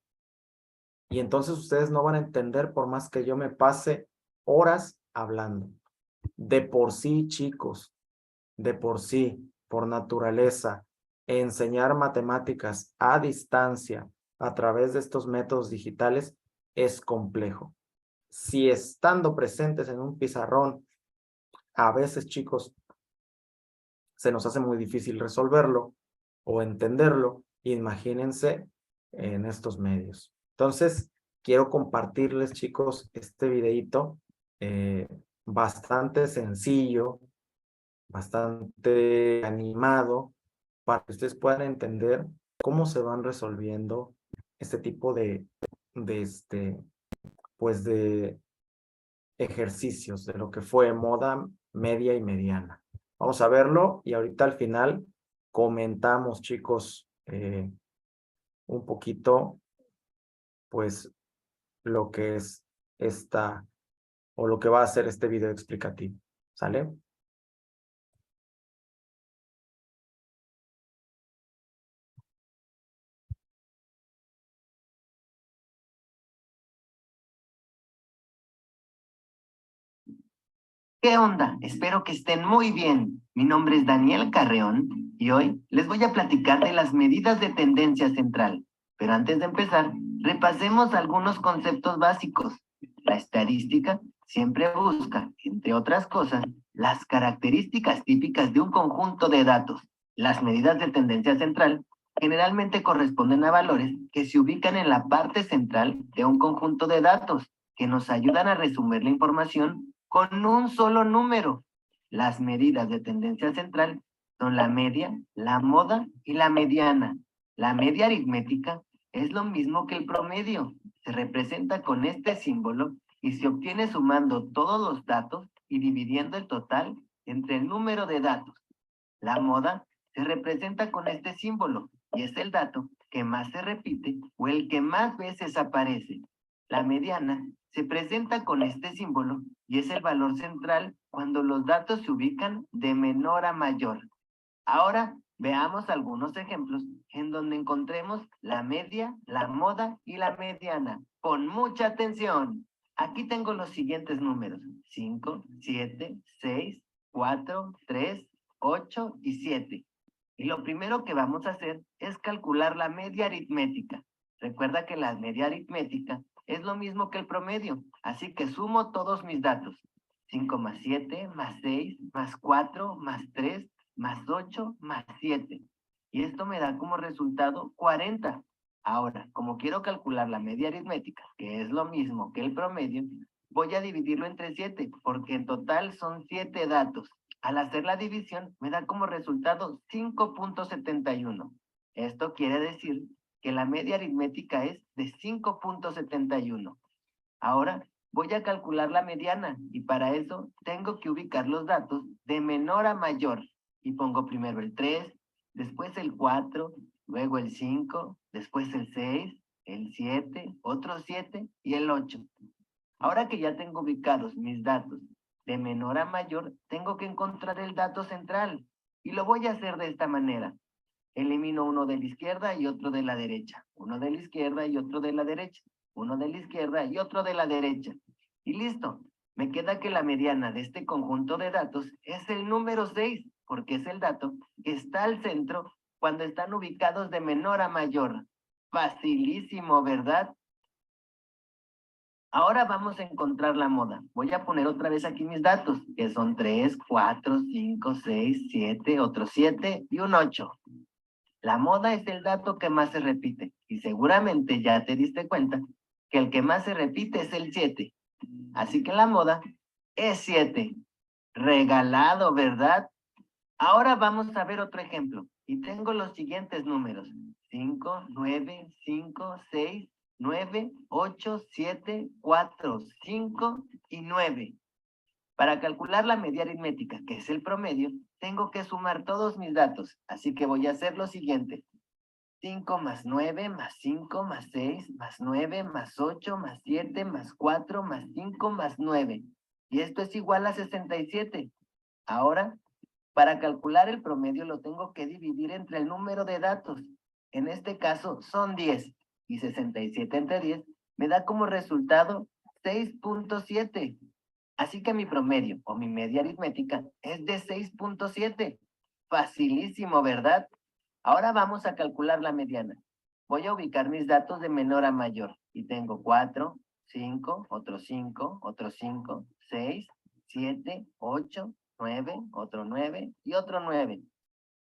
Y entonces ustedes no van a entender por más que yo me pase horas hablando. De por sí, chicos, de por sí, por naturaleza, enseñar matemáticas a distancia a través de estos métodos digitales es complejo. Si estando presentes en un pizarrón, a veces, chicos, se nos hace muy difícil resolverlo o entenderlo, imagínense en estos medios. Entonces, quiero compartirles, chicos, este videíto bastante sencillo, bastante animado, para que ustedes puedan entender cómo se van resolviendo este tipo pues de ejercicios de lo que fue moda media y mediana. Vamos a verlo y ahorita al final comentamos, chicos, un poquito, pues, lo que es esta, o lo que va a ser este video explicativo. ¿Sale? ¿Qué onda? Espero que estén muy bien. Mi nombre es Daniel Carreón y hoy les voy a platicar de las medidas de tendencia central. Pero antes de empezar, repasemos algunos conceptos básicos. La estadística siempre busca, entre otras cosas, las características típicas de un conjunto de datos. Las medidas de tendencia central generalmente corresponden a valores que se ubican en la parte central de un conjunto de datos, que nos ayudan a resumir la información con un solo número. Las medidas de tendencia central son la media, la moda y la mediana. La media aritmética es lo mismo que el promedio. Se representa con este símbolo y se obtiene sumando todos los datos y dividiendo el total entre el número de datos. La moda se representa con este símbolo y es el dato que más se repite o el que más veces aparece. La mediana se presenta con este símbolo y es el valor central cuando los datos se ubican de menor a mayor. Ahora veamos algunos ejemplos en donde encontremos la media, la moda y la mediana. Con mucha atención. Aquí tengo los siguientes números: 5, 7, 6, 4, 3, 8 y 7. Y lo primero que vamos a hacer es calcular la media aritmética. Recuerda que la media aritmética es lo mismo que el promedio, así que sumo todos mis datos. 5 más 7, más 6, más 4, más 3, más 8, más 7. Y esto me da como resultado 40. Ahora, como quiero calcular la media aritmética, que es lo mismo que el promedio, voy a dividirlo entre 7, porque en total son 7 datos. Al hacer la división, me da como resultado 5.71. Esto quiere decir que la media aritmética es de 5.71. Ahora voy a calcular la mediana y para eso tengo que ubicar los datos de menor a mayor. Y pongo primero el 3, después el 4, luego el 5, después el 6, el 7, otro 7 y el 8. Ahora que ya tengo ubicados mis datos de menor a mayor, tengo que encontrar el dato central. Y lo voy a hacer de esta manera. Elimino uno de la izquierda y otro de la derecha. Uno de la izquierda y otro de la derecha. Uno de la izquierda y otro de la derecha. Y listo. Me queda que la mediana de este conjunto de datos es el número 6, porque es el dato que está al centro cuando están ubicados de menor a mayor. Facilísimo, ¿verdad? Ahora vamos a encontrar la moda. Voy a poner otra vez aquí mis datos, que son 3, 4, 5, 6, 7, otro 7 y un 8. La moda es el dato que más se repite y seguramente ya te diste cuenta que el que más se repite es el 7. Así que la moda es 7. Regalado, ¿verdad? Ahora vamos a ver otro ejemplo y tengo los siguientes números: 5, 9, 5, 6, 9, 8, 7, 4, 5 y 9. Para calcular la media aritmética, que es el promedio, tengo que sumar todos mis datos, así que voy a hacer lo siguiente: 5 más 9 más 5 más 6 más 9 más 8 más 7 más 4 más 5 más 9. Y esto es igual a 67. Ahora, para calcular el promedio lo tengo que dividir entre el número de datos. En este caso son 10 y 67 entre 10 me da como resultado 6.7. Así que mi promedio o mi media aritmética es de 6.7. Facilísimo, ¿verdad? Ahora vamos a calcular la mediana. Voy a ubicar mis datos de menor a mayor. Y tengo 4, 5, otro 5, otro 5, 6, 7, 8, 9, otro 9 y otro 9.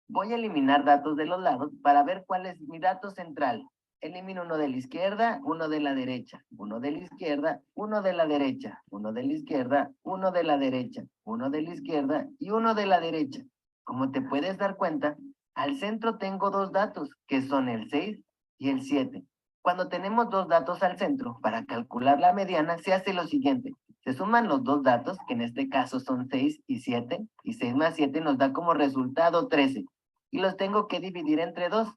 Voy a eliminar datos de los lados para ver cuál es mi dato central. Elimino uno de la izquierda, uno de la derecha, uno de la izquierda, uno de la derecha, uno de la izquierda, uno de la derecha, uno de la izquierda y uno de la derecha. Como te puedes dar cuenta, al centro tengo dos datos, que son el 6 y el 7. Cuando tenemos dos datos al centro, para calcular la mediana, se hace lo siguiente. Se suman los dos datos, que en este caso son 6 y 7, y 6 más 7 nos da como resultado 13. Y los tengo que dividir entre 2.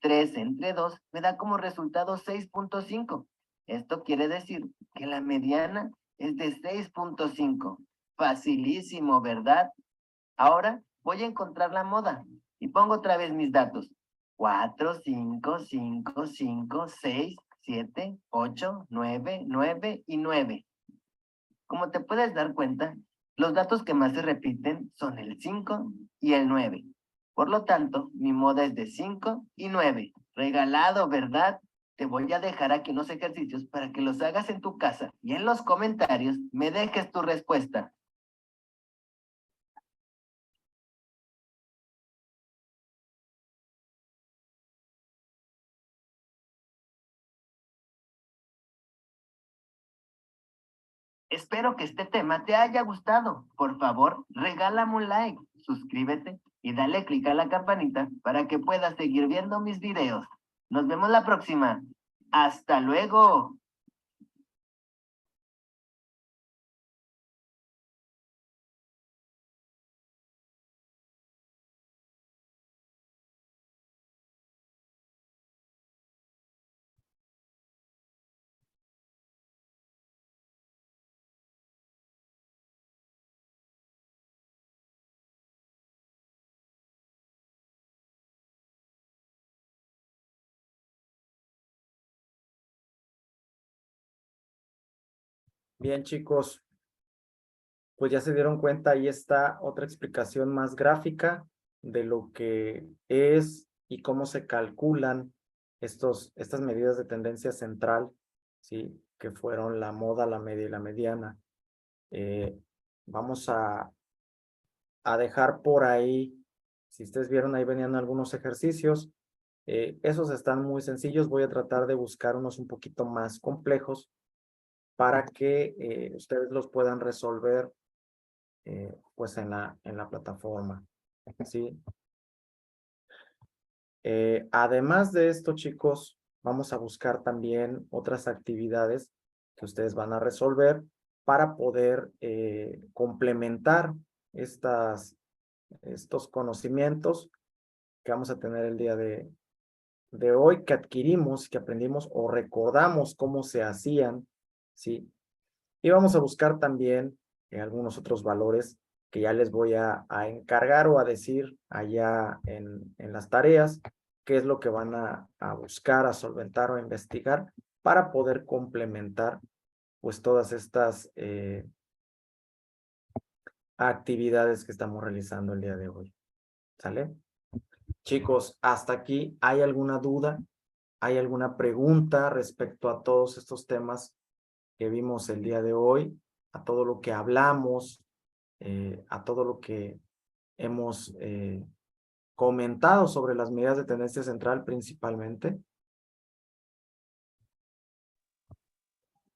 3 entre 2 me da como resultado 6.5. Esto quiere decir que la mediana es de 6.5. Facilísimo, ¿verdad? Ahora voy a encontrar la moda y pongo otra vez mis datos. 4, 5, 5, 5, 6, 7, 8, 9, 9 y 9. Como te puedes dar cuenta, los datos que más se repiten son el 5 y el 9. Por lo tanto, mi moda es de 5 y 9. Regalado, ¿verdad? Te voy a dejar aquí unos ejercicios para que los hagas en tu casa y en los comentarios me dejes tu respuesta. Espero que este tema te haya gustado. Por favor, regálame un like, suscríbete y dale click a la campanita para que puedas seguir viendo mis videos. Nos vemos la próxima. ¡Hasta luego! Bien, chicos, pues ya se dieron cuenta, ahí está otra explicación más gráfica de lo que es y cómo se calculan estas medidas de tendencia central, ¿sí? Que fueron la moda, la media y la mediana. Vamos a dejar por ahí, si ustedes vieron, ahí venían algunos ejercicios. Esos están muy sencillos, voy a tratar de buscar unos un poquito más complejos para que ustedes los puedan resolver pues en la plataforma, ¿sí? Además de esto, chicos, vamos a buscar también otras actividades que ustedes van a resolver para poder complementar estos conocimientos que vamos a tener el día de hoy, que adquirimos, que aprendimos o recordamos cómo se hacían, ¿sí? Y vamos a buscar también algunos otros valores que ya les voy a encargar o a decir allá en las tareas, qué es lo que van a buscar, a solventar o a investigar para poder complementar pues todas estas actividades que estamos realizando el día de hoy. ¿Sale? Chicos, hasta aquí, ¿hay alguna duda? ¿Hay alguna pregunta respecto a todos estos temas que vimos el día de hoy, a todo lo que hablamos, a todo lo que hemos comentado sobre las medidas de tendencia central principalmente?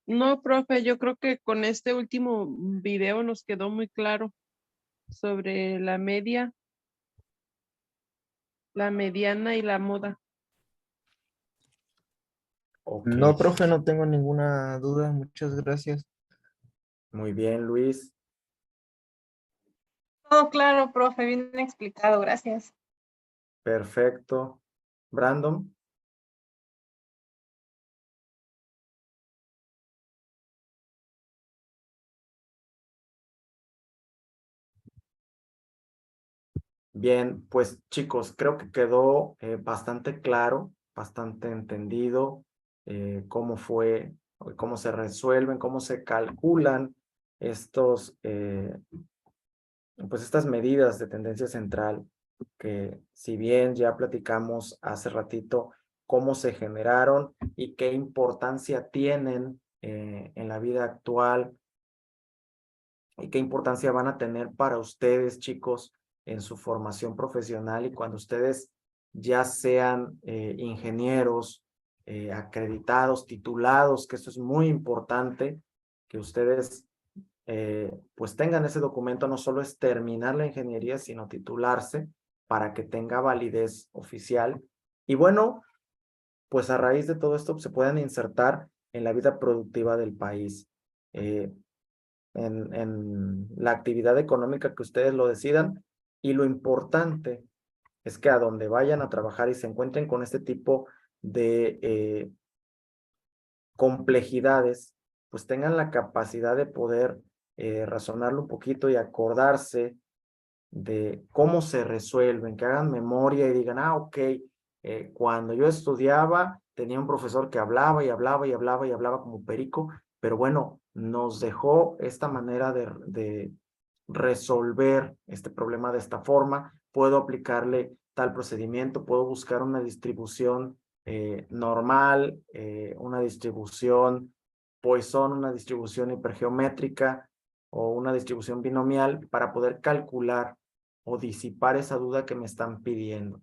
No, profe, yo creo que con este último video nos quedó muy claro sobre la media, la mediana y la moda. Ok, No, profe, no tengo ninguna duda. Muchas gracias. muy bien, Luis. Todo claro, profe, bien explicado, gracias. Perfecto. Brandon. Bien, pues chicos, creo que quedó bastante claro, bastante entendido cómo fue, cómo se resuelven, cómo se calculan estos, pues estas medidas de tendencia central, que si bien ya platicamos hace ratito cómo se generaron y qué importancia tienen en la vida actual y qué importancia van a tener para ustedes, chicos, en su formación profesional y cuando ustedes ya sean ingenieros acreditados, titulados, que esto es muy importante, que ustedes pues tengan ese documento, no solo es terminar la ingeniería, sino titularse para que tenga validez oficial. Y bueno, pues a raíz de todo esto se pueden insertar en la vida productiva del país. En la actividad económica que ustedes lo decidan. Y lo importante es que a donde vayan a trabajar y se encuentren con este tipo de complejidades, pues tengan la capacidad de poder razonarlo un poquito y acordarse de cómo se resuelven, que hagan memoria y digan, ah, ok, cuando yo estudiaba tenía un profesor que hablaba y hablaba y hablaba y hablaba como perico, pero bueno, nos dejó esta manera de resolver este problema de esta forma, puedo aplicarle tal procedimiento, puedo buscar una distribución normal, una distribución Poisson, una distribución hipergeométrica o una distribución binomial para poder calcular o disipar esa duda que me están pidiendo.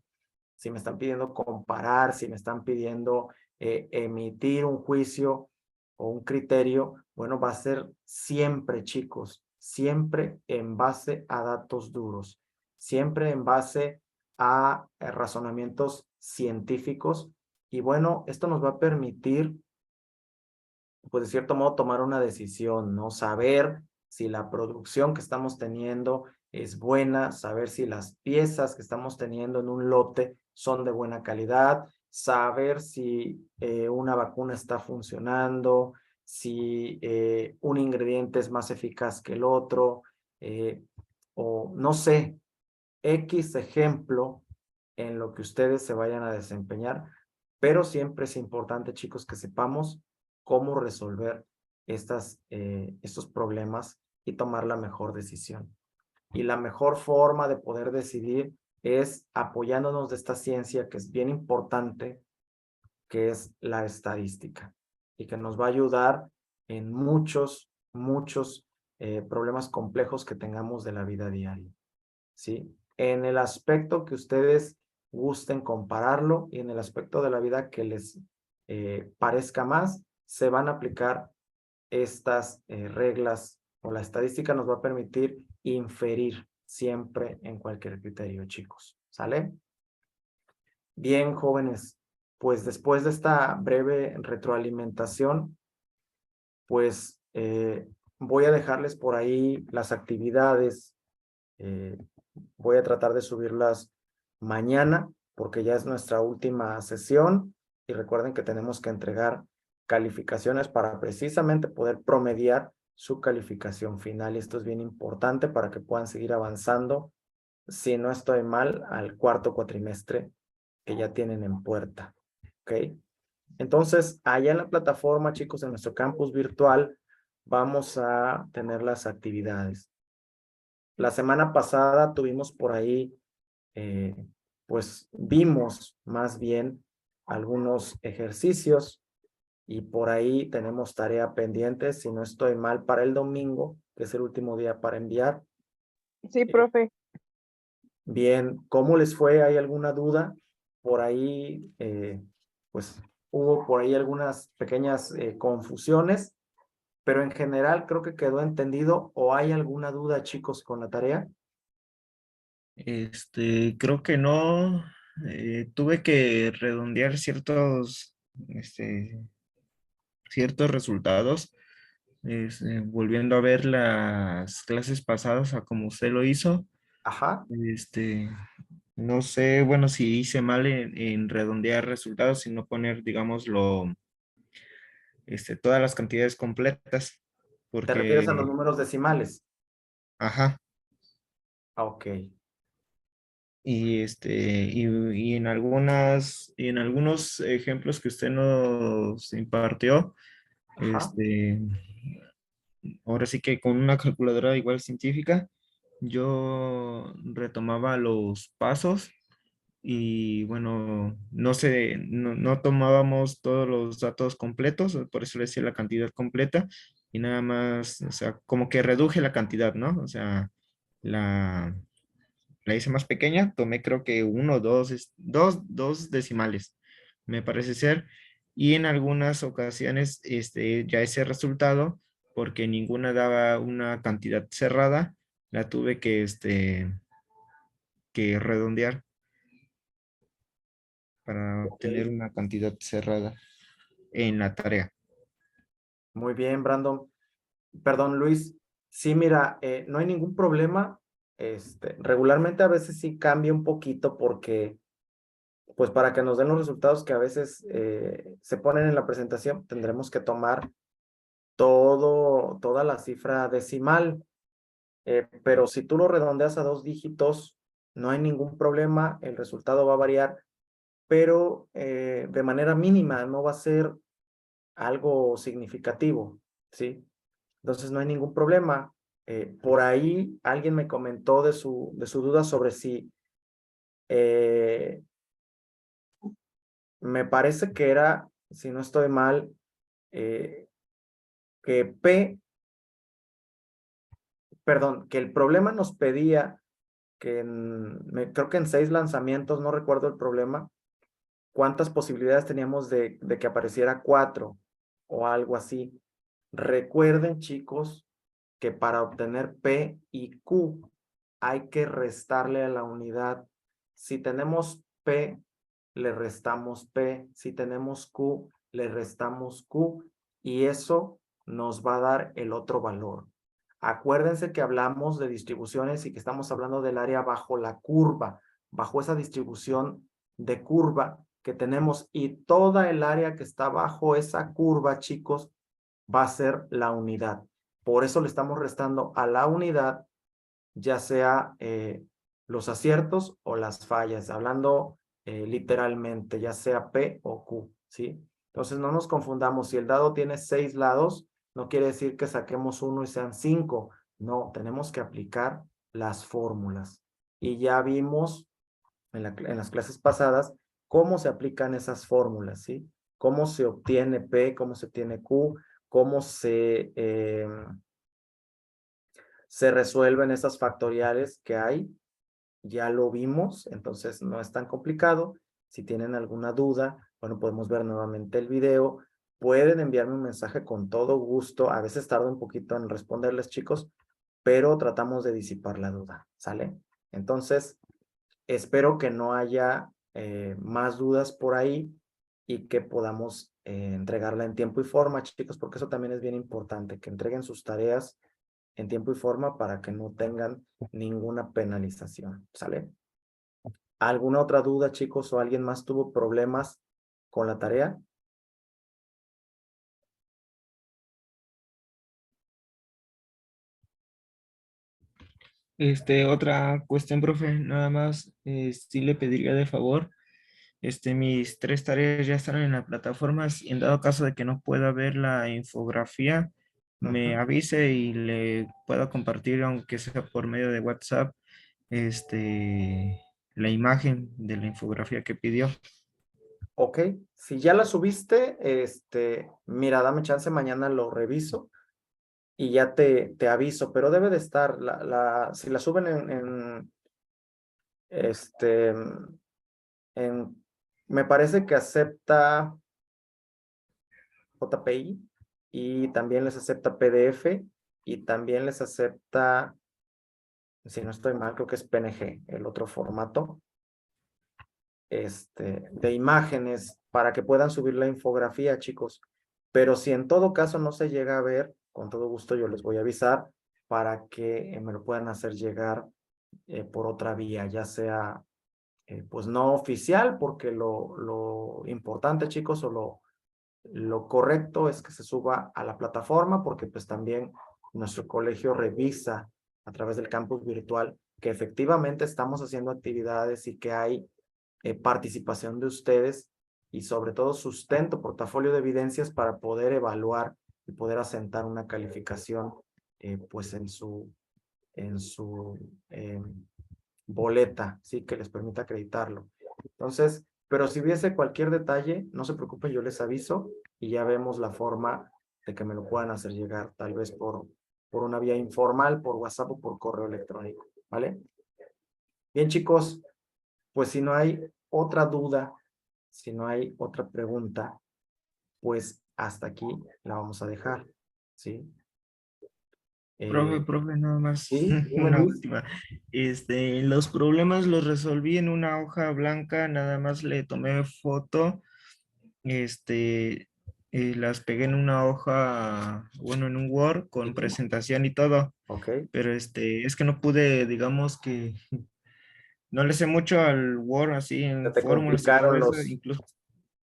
Si me están pidiendo comparar, si me están pidiendo emitir un juicio o un criterio, bueno, va a ser siempre, chicos, siempre en base a datos duros, siempre en base a razonamientos científicos. Y bueno, esto nos va a permitir, pues de cierto modo, tomar una decisión, ¿no? Saber si la producción que estamos teniendo es buena, saber si las piezas que estamos teniendo en un lote son de buena calidad, saber si una vacuna está funcionando, si un ingrediente es más eficaz que el otro, o no sé, X ejemplo en lo que ustedes se vayan a desempeñar, pero siempre es importante, chicos, que sepamos cómo resolver estos problemas y tomar la mejor decisión. Y la mejor forma de poder decidir es apoyándonos de esta ciencia que es bien importante, que es la estadística, y que nos va a ayudar en muchos problemas complejos que tengamos de la vida diaria. ¿Sí? En el aspecto que ustedes gusten compararlo y en el aspecto de la vida que les parezca más, se van a aplicar estas reglas o la estadística nos va a permitir inferir siempre en cualquier criterio, chicos. ¿Sale? Bien, jóvenes, pues después de esta breve retroalimentación, pues voy a dejarles por ahí las actividades. Voy a tratar de subirlas mañana porque ya es nuestra última sesión y recuerden que tenemos que entregar calificaciones para precisamente poder promediar su calificación final y esto es bien importante para que puedan seguir avanzando, si no estoy mal, al cuarto cuatrimestre que ya tienen en puerta. ¿Ok? Entonces, allá en la plataforma, chicos, en nuestro campus virtual, vamos a tener las actividades. La semana pasada tuvimos por ahí, pues vimos más bien algunos ejercicios y por ahí tenemos tarea pendiente, si no estoy mal, para el domingo, que es el último día para enviar. Sí, profe. Bien, ¿cómo les fue? ¿Hay alguna duda? Por ahí, pues hubo por ahí algunas pequeñas confusiones, pero en general creo que quedó entendido. ¿O hay alguna duda, chicos, con la tarea? Creo que no. Tuve que redondear ciertos resultados, volviendo a ver las clases pasadas a como usted lo hizo. Ajá. Este, no sé, bueno, si hice mal en redondear resultados y no poner, digámoslo, todas las cantidades completas, ¿Te refieres a los porque, números decimales? ajá, Ah, ok. y en algunos ejemplos que usted nos impartió, Ajá. ahora sí que con una calculadora igual científica, yo retomaba los pasos y bueno, no tomábamos todos los datos completos, por eso le decía la cantidad completa y nada más, o sea, como que reduje la cantidad, ¿no? O sea, la, la hice más pequeña, tomé creo que uno o dos, dos decimales, me parece ser, y en algunas ocasiones ya ese resultado, porque ninguna daba una cantidad cerrada, la tuve que redondear para Ok. obtener una cantidad cerrada en la tarea. Muy bien, Brandon. Perdón, Luis. Sí, mira, no hay ningún problema. Regularmente a veces sí cambia un poquito porque, pues para que nos den los resultados que a veces se ponen en la presentación, tendremos que tomar toda la cifra decimal. Pero si tú lo redondeas a 2 dígitos, no hay ningún problema, el resultado va a variar, pero de manera mínima, no va a ser algo significativo, ¿sí? Entonces no hay ningún problema. Por ahí alguien me comentó de su duda sobre si, me parece que era, si no estoy mal, que perdón, que el problema nos pedía que creo que en 6 lanzamientos, no recuerdo el problema, cuántas posibilidades teníamos de que apareciera 4 o algo así. Recuerden, chicos, que para obtener P y Q hay que restarle a la unidad. Si tenemos P, le restamos P. Si tenemos Q, le restamos Q. Y eso nos va a dar el otro valor. Acuérdense que hablamos de distribuciones y que estamos hablando del área bajo la curva, bajo esa distribución de curva que tenemos, y toda el área que está bajo esa curva, chicos, va a ser la unidad. Por eso le estamos restando a la unidad, ya sea los aciertos o las fallas, hablando literalmente, ya sea P o Q, ¿sí? Entonces no nos confundamos, si el dado tiene 6 lados, no quiere decir que saquemos uno y sean 5, no, tenemos que aplicar las fórmulas. Y ya vimos en las clases pasadas cómo se aplican esas fórmulas, ¿sí? Cómo se obtiene P, cómo se obtiene Q, cómo se resuelven esas factoriales que hay. Ya lo vimos, entonces no es tan complicado. Si tienen alguna duda, bueno, podemos ver nuevamente el video. Pueden enviarme un mensaje con todo gusto. A veces tardo un poquito en responderles, chicos, pero tratamos de disipar la duda, ¿sale? Entonces, espero que no haya más dudas por ahí y que podamos entregarla en tiempo y forma, chicos, porque eso también es bien importante, que entreguen sus tareas en tiempo y forma para que no tengan ninguna penalización, ¿sale? ¿Alguna otra duda, chicos, o alguien más tuvo problemas con la tarea? Otra cuestión, profe, nada más, sí le pediría de favor, mis 3 tareas ya están en la plataforma, si en dado caso de que no pueda ver la infografía, me Ujú. avise y le pueda compartir, aunque sea por medio de WhatsApp, la imagen de la infografía que pidió. Ok, si ya la subiste, mira, dame chance, mañana lo reviso y ya te aviso, pero debe de estar, si la suben este, en, me parece que acepta JPI y también les acepta PDF y también les acepta, si no estoy mal, creo que es PNG, el otro formato, de imágenes para que puedan subir la infografía, chicos. Pero si en todo caso no se llega a ver, con todo gusto yo les voy a avisar para que me lo puedan hacer llegar por otra vía, ya sea pues no oficial, porque lo importante, chicos, o lo correcto es que se suba a la plataforma, porque pues también nuestro colegio revisa a través del campus virtual que efectivamente estamos haciendo actividades y que hay participación de ustedes y sobre todo sustento, portafolio de evidencias para poder evaluar y poder asentar una calificación pues en su boleta, sí, que les permita acreditarlo. Entonces, pero si hubiese cualquier detalle, no se preocupen, yo les aviso y ya vemos la forma de que me lo puedan hacer llegar, tal vez por una vía informal, por WhatsApp o por correo electrónico, ¿vale? Bien, chicos, pues si no hay otra duda, si no hay otra pregunta, pues hasta aquí la vamos a dejar, ¿sí? Profe, nada más Sí, dime, una Luis. última. Los problemas los resolví en una hoja blanca, nada más le tomé foto, las pegué en una hoja, bueno, en un Word con presentación y todo, Ok, pero es que no pude, digamos que no le sé mucho al Word así se en te fórmulas y todo complicaron eso, incluso,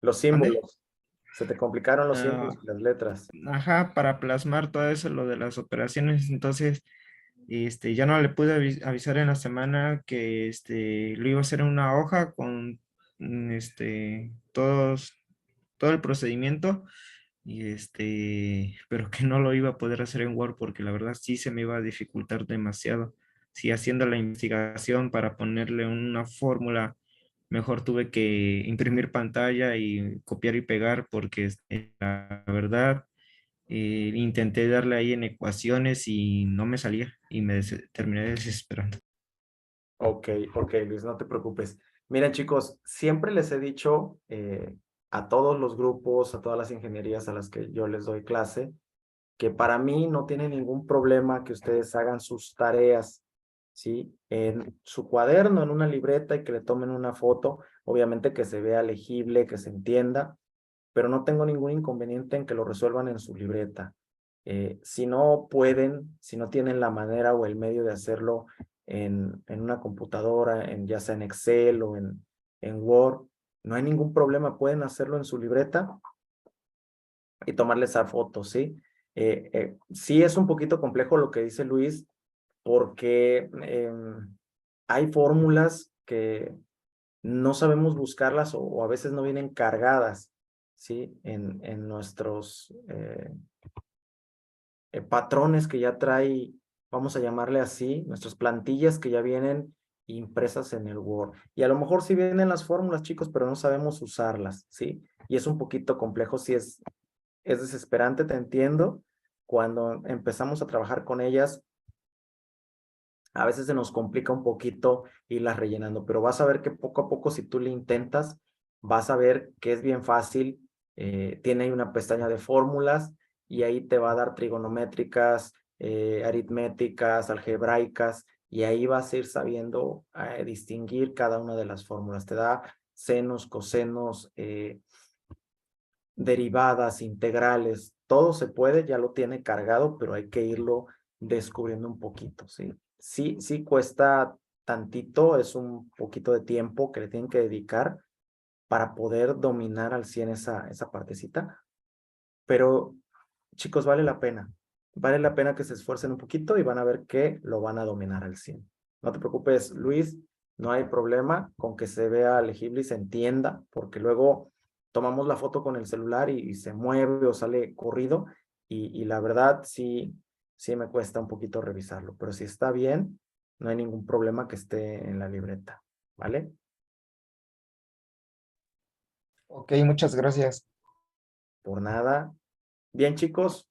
los ¿mande? símbolos, se te complicaron los Ah, símbolos y las letras. ajá, para plasmar todo eso, lo de las operaciones, entonces ya no le pude avisar en la semana que lo iba a hacer en una hoja con todo el procedimiento y pero que no lo iba a poder hacer en Word porque la verdad sí se me iba a dificultar demasiado. Si haciendo la investigación para ponerle una fórmula, mejor tuve que imprimir pantalla y copiar y pegar porque la verdad intenté darle ahí en ecuaciones y no me salía y terminé desesperando. Ok, Luis, no te preocupes. Miren, chicos, siempre les he dicho a todos los grupos, a todas las ingenierías a las que yo les doy clase, que para mí no tiene ningún problema que ustedes hagan sus tareas, ¿sí? En su cuaderno, en una libreta y que le tomen una foto, obviamente que se vea legible, que se entienda, pero no tengo ningún inconveniente en que lo resuelvan en su libreta. Si no pueden, si no tienen la manera o el medio de hacerlo en una computadora, ya sea en Excel o en Word, no hay ningún problema, pueden hacerlo en su libreta y tomarle esa foto, ¿sí? Sí es un poquito complejo lo que dice Luis, porque hay fórmulas que no sabemos buscarlas o a veces no vienen cargadas, ¿sí? En nuestros patrones que ya trae, vamos a llamarle así, nuestras plantillas que ya vienen impresas en el Word. Y a lo mejor sí vienen las fórmulas, chicos, pero no sabemos usarlas, ¿sí? Y es un poquito complejo, sí es desesperante, te entiendo. Cuando empezamos a trabajar con ellas, a veces se nos complica un poquito irlas rellenando, pero vas a ver que poco a poco, si tú le intentas, vas a ver que es bien fácil. Tiene ahí una pestaña de fórmulas y ahí te va a dar trigonométricas, aritméticas, algebraicas, y ahí vas a ir sabiendo distinguir cada una de las fórmulas. Te da senos, cosenos, derivadas, integrales, todo se puede, ya lo tiene cargado, pero hay que irlo descubriendo un poquito, ¿sí? Sí cuesta tantito, es un poquito de tiempo que le tienen que dedicar para poder dominar al 100 esa partecita, pero chicos, vale la pena que se esfuercen un poquito y van a ver que lo van a dominar al 100. No te preocupes, Luis, no hay problema con que se vea legible y se entienda, porque luego tomamos la foto con el celular y se mueve o sale corrido y la verdad sí me cuesta un poquito revisarlo, pero si está bien, no hay ningún problema que esté en la libreta, ¿vale? Ok, muchas gracias. Por nada. Bien, chicos,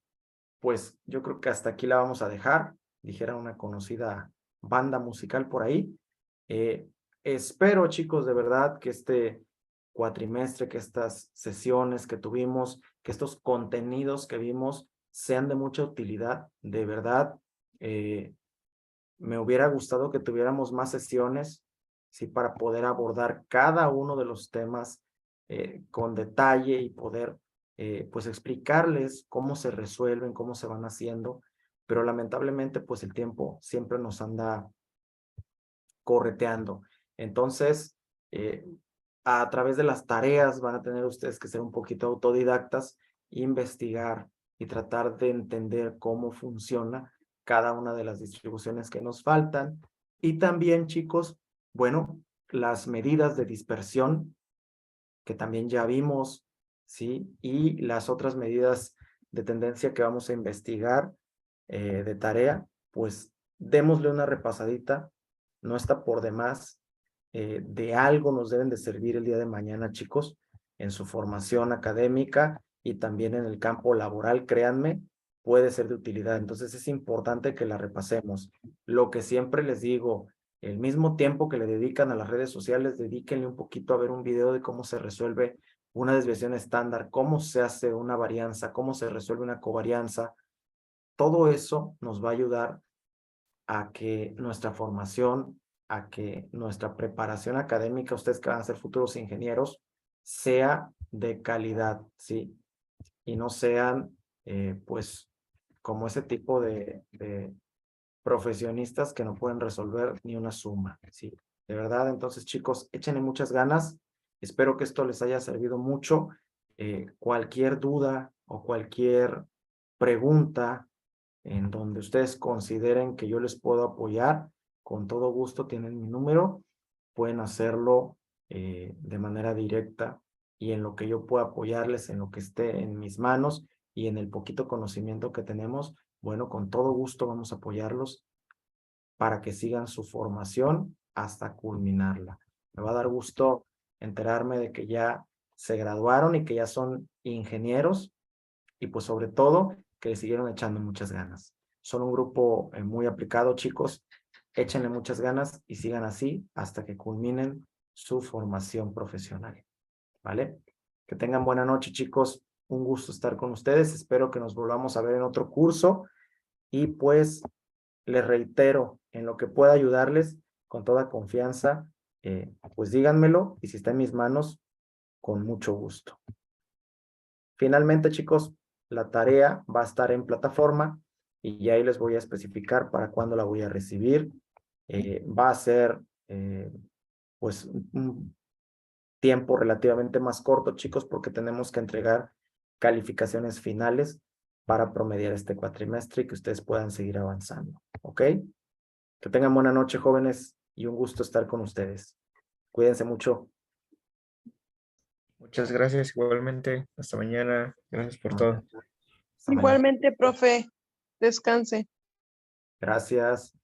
pues yo creo que hasta aquí la vamos a dejar, dijera una conocida banda musical por ahí. Espero, chicos, de verdad que este cuatrimestre, que estas sesiones que tuvimos, que estos contenidos que vimos sean de mucha utilidad. De verdad, me hubiera gustado que tuviéramos más sesiones, sí, para poder abordar cada uno de los temas con detalle y poder, pues, explicarles cómo se resuelven, cómo se van haciendo, pero lamentablemente, pues, el tiempo siempre nos anda correteando. Entonces, a través de las tareas van a tener ustedes que ser un poquito autodidactas, investigar y tratar de entender cómo funciona cada una de las distribuciones que nos faltan, Y también, chicos, bueno, las medidas de dispersión, que también ya vimos, ¿sí? Y las otras medidas de tendencia que vamos a investigar de tarea, pues démosle una repasadita, no está por demás. De algo nos deben de servir el día de mañana, chicos, en su formación académica y también en el campo laboral, créanme, puede ser de utilidad. Entonces es importante que la repasemos. Lo que siempre les digo, el mismo tiempo que le dedican a las redes sociales, dedíquenle un poquito a ver un video de cómo se resuelve una desviación estándar, cómo se hace una varianza, cómo se resuelve una covarianza. Todo eso nos va a ayudar a que nuestra formación, a que nuestra preparación académica, ustedes que van a ser futuros ingenieros, sea de calidad, ¿sí? Y no sean, pues, como ese tipo de profesionistas que no pueden resolver ni una suma, ¿sí? De verdad, entonces, chicos, échenle muchas ganas. Espero que esto les haya servido mucho. Cualquier duda o cualquier pregunta en donde ustedes consideren que yo les puedo apoyar, con todo gusto tienen mi número, pueden hacerlo de manera directa y en lo que yo pueda apoyarles, en lo que esté en mis manos y en el poquito conocimiento que tenemos, bueno, con todo gusto vamos a apoyarlos para que sigan su formación hasta culminarla. Me va a dar gusto enterarme de que ya se graduaron y que ya son ingenieros y pues sobre todo que le siguieron echando muchas ganas. Son un grupo muy aplicado, chicos. Échenle muchas ganas y sigan así hasta que culminen su formación profesional. ¿Vale? Que tengan buena noche, chicos. Un gusto estar con ustedes. Espero que nos volvamos a ver en otro curso. Y pues les reitero, en lo que pueda ayudarles, con toda confianza, pues díganmelo y si está en mis manos, con mucho gusto. Finalmente, chicos, la tarea va a estar en plataforma y ya ahí les voy a especificar para cuándo la voy a recibir. Va a ser pues un tiempo relativamente más corto, chicos, porque tenemos que entregar calificaciones finales para promediar este cuatrimestre y que ustedes puedan seguir avanzando. ¿Ok? Que tengan buena noche, jóvenes, y un gusto estar con ustedes. Cuídense mucho. Muchas gracias igualmente. Hasta mañana. Gracias por todo. Hasta mañana. Igualmente, profe, descanse. Gracias.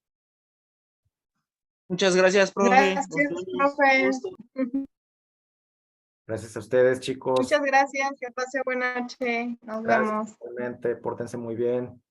Muchas gracias, profe. Gracias, Nos vemos. profe. Gusto. Gracias a ustedes, chicos. Muchas gracias. Que pase buena noche. Nos Gracias, vemos. igualmente. Pórtense muy bien.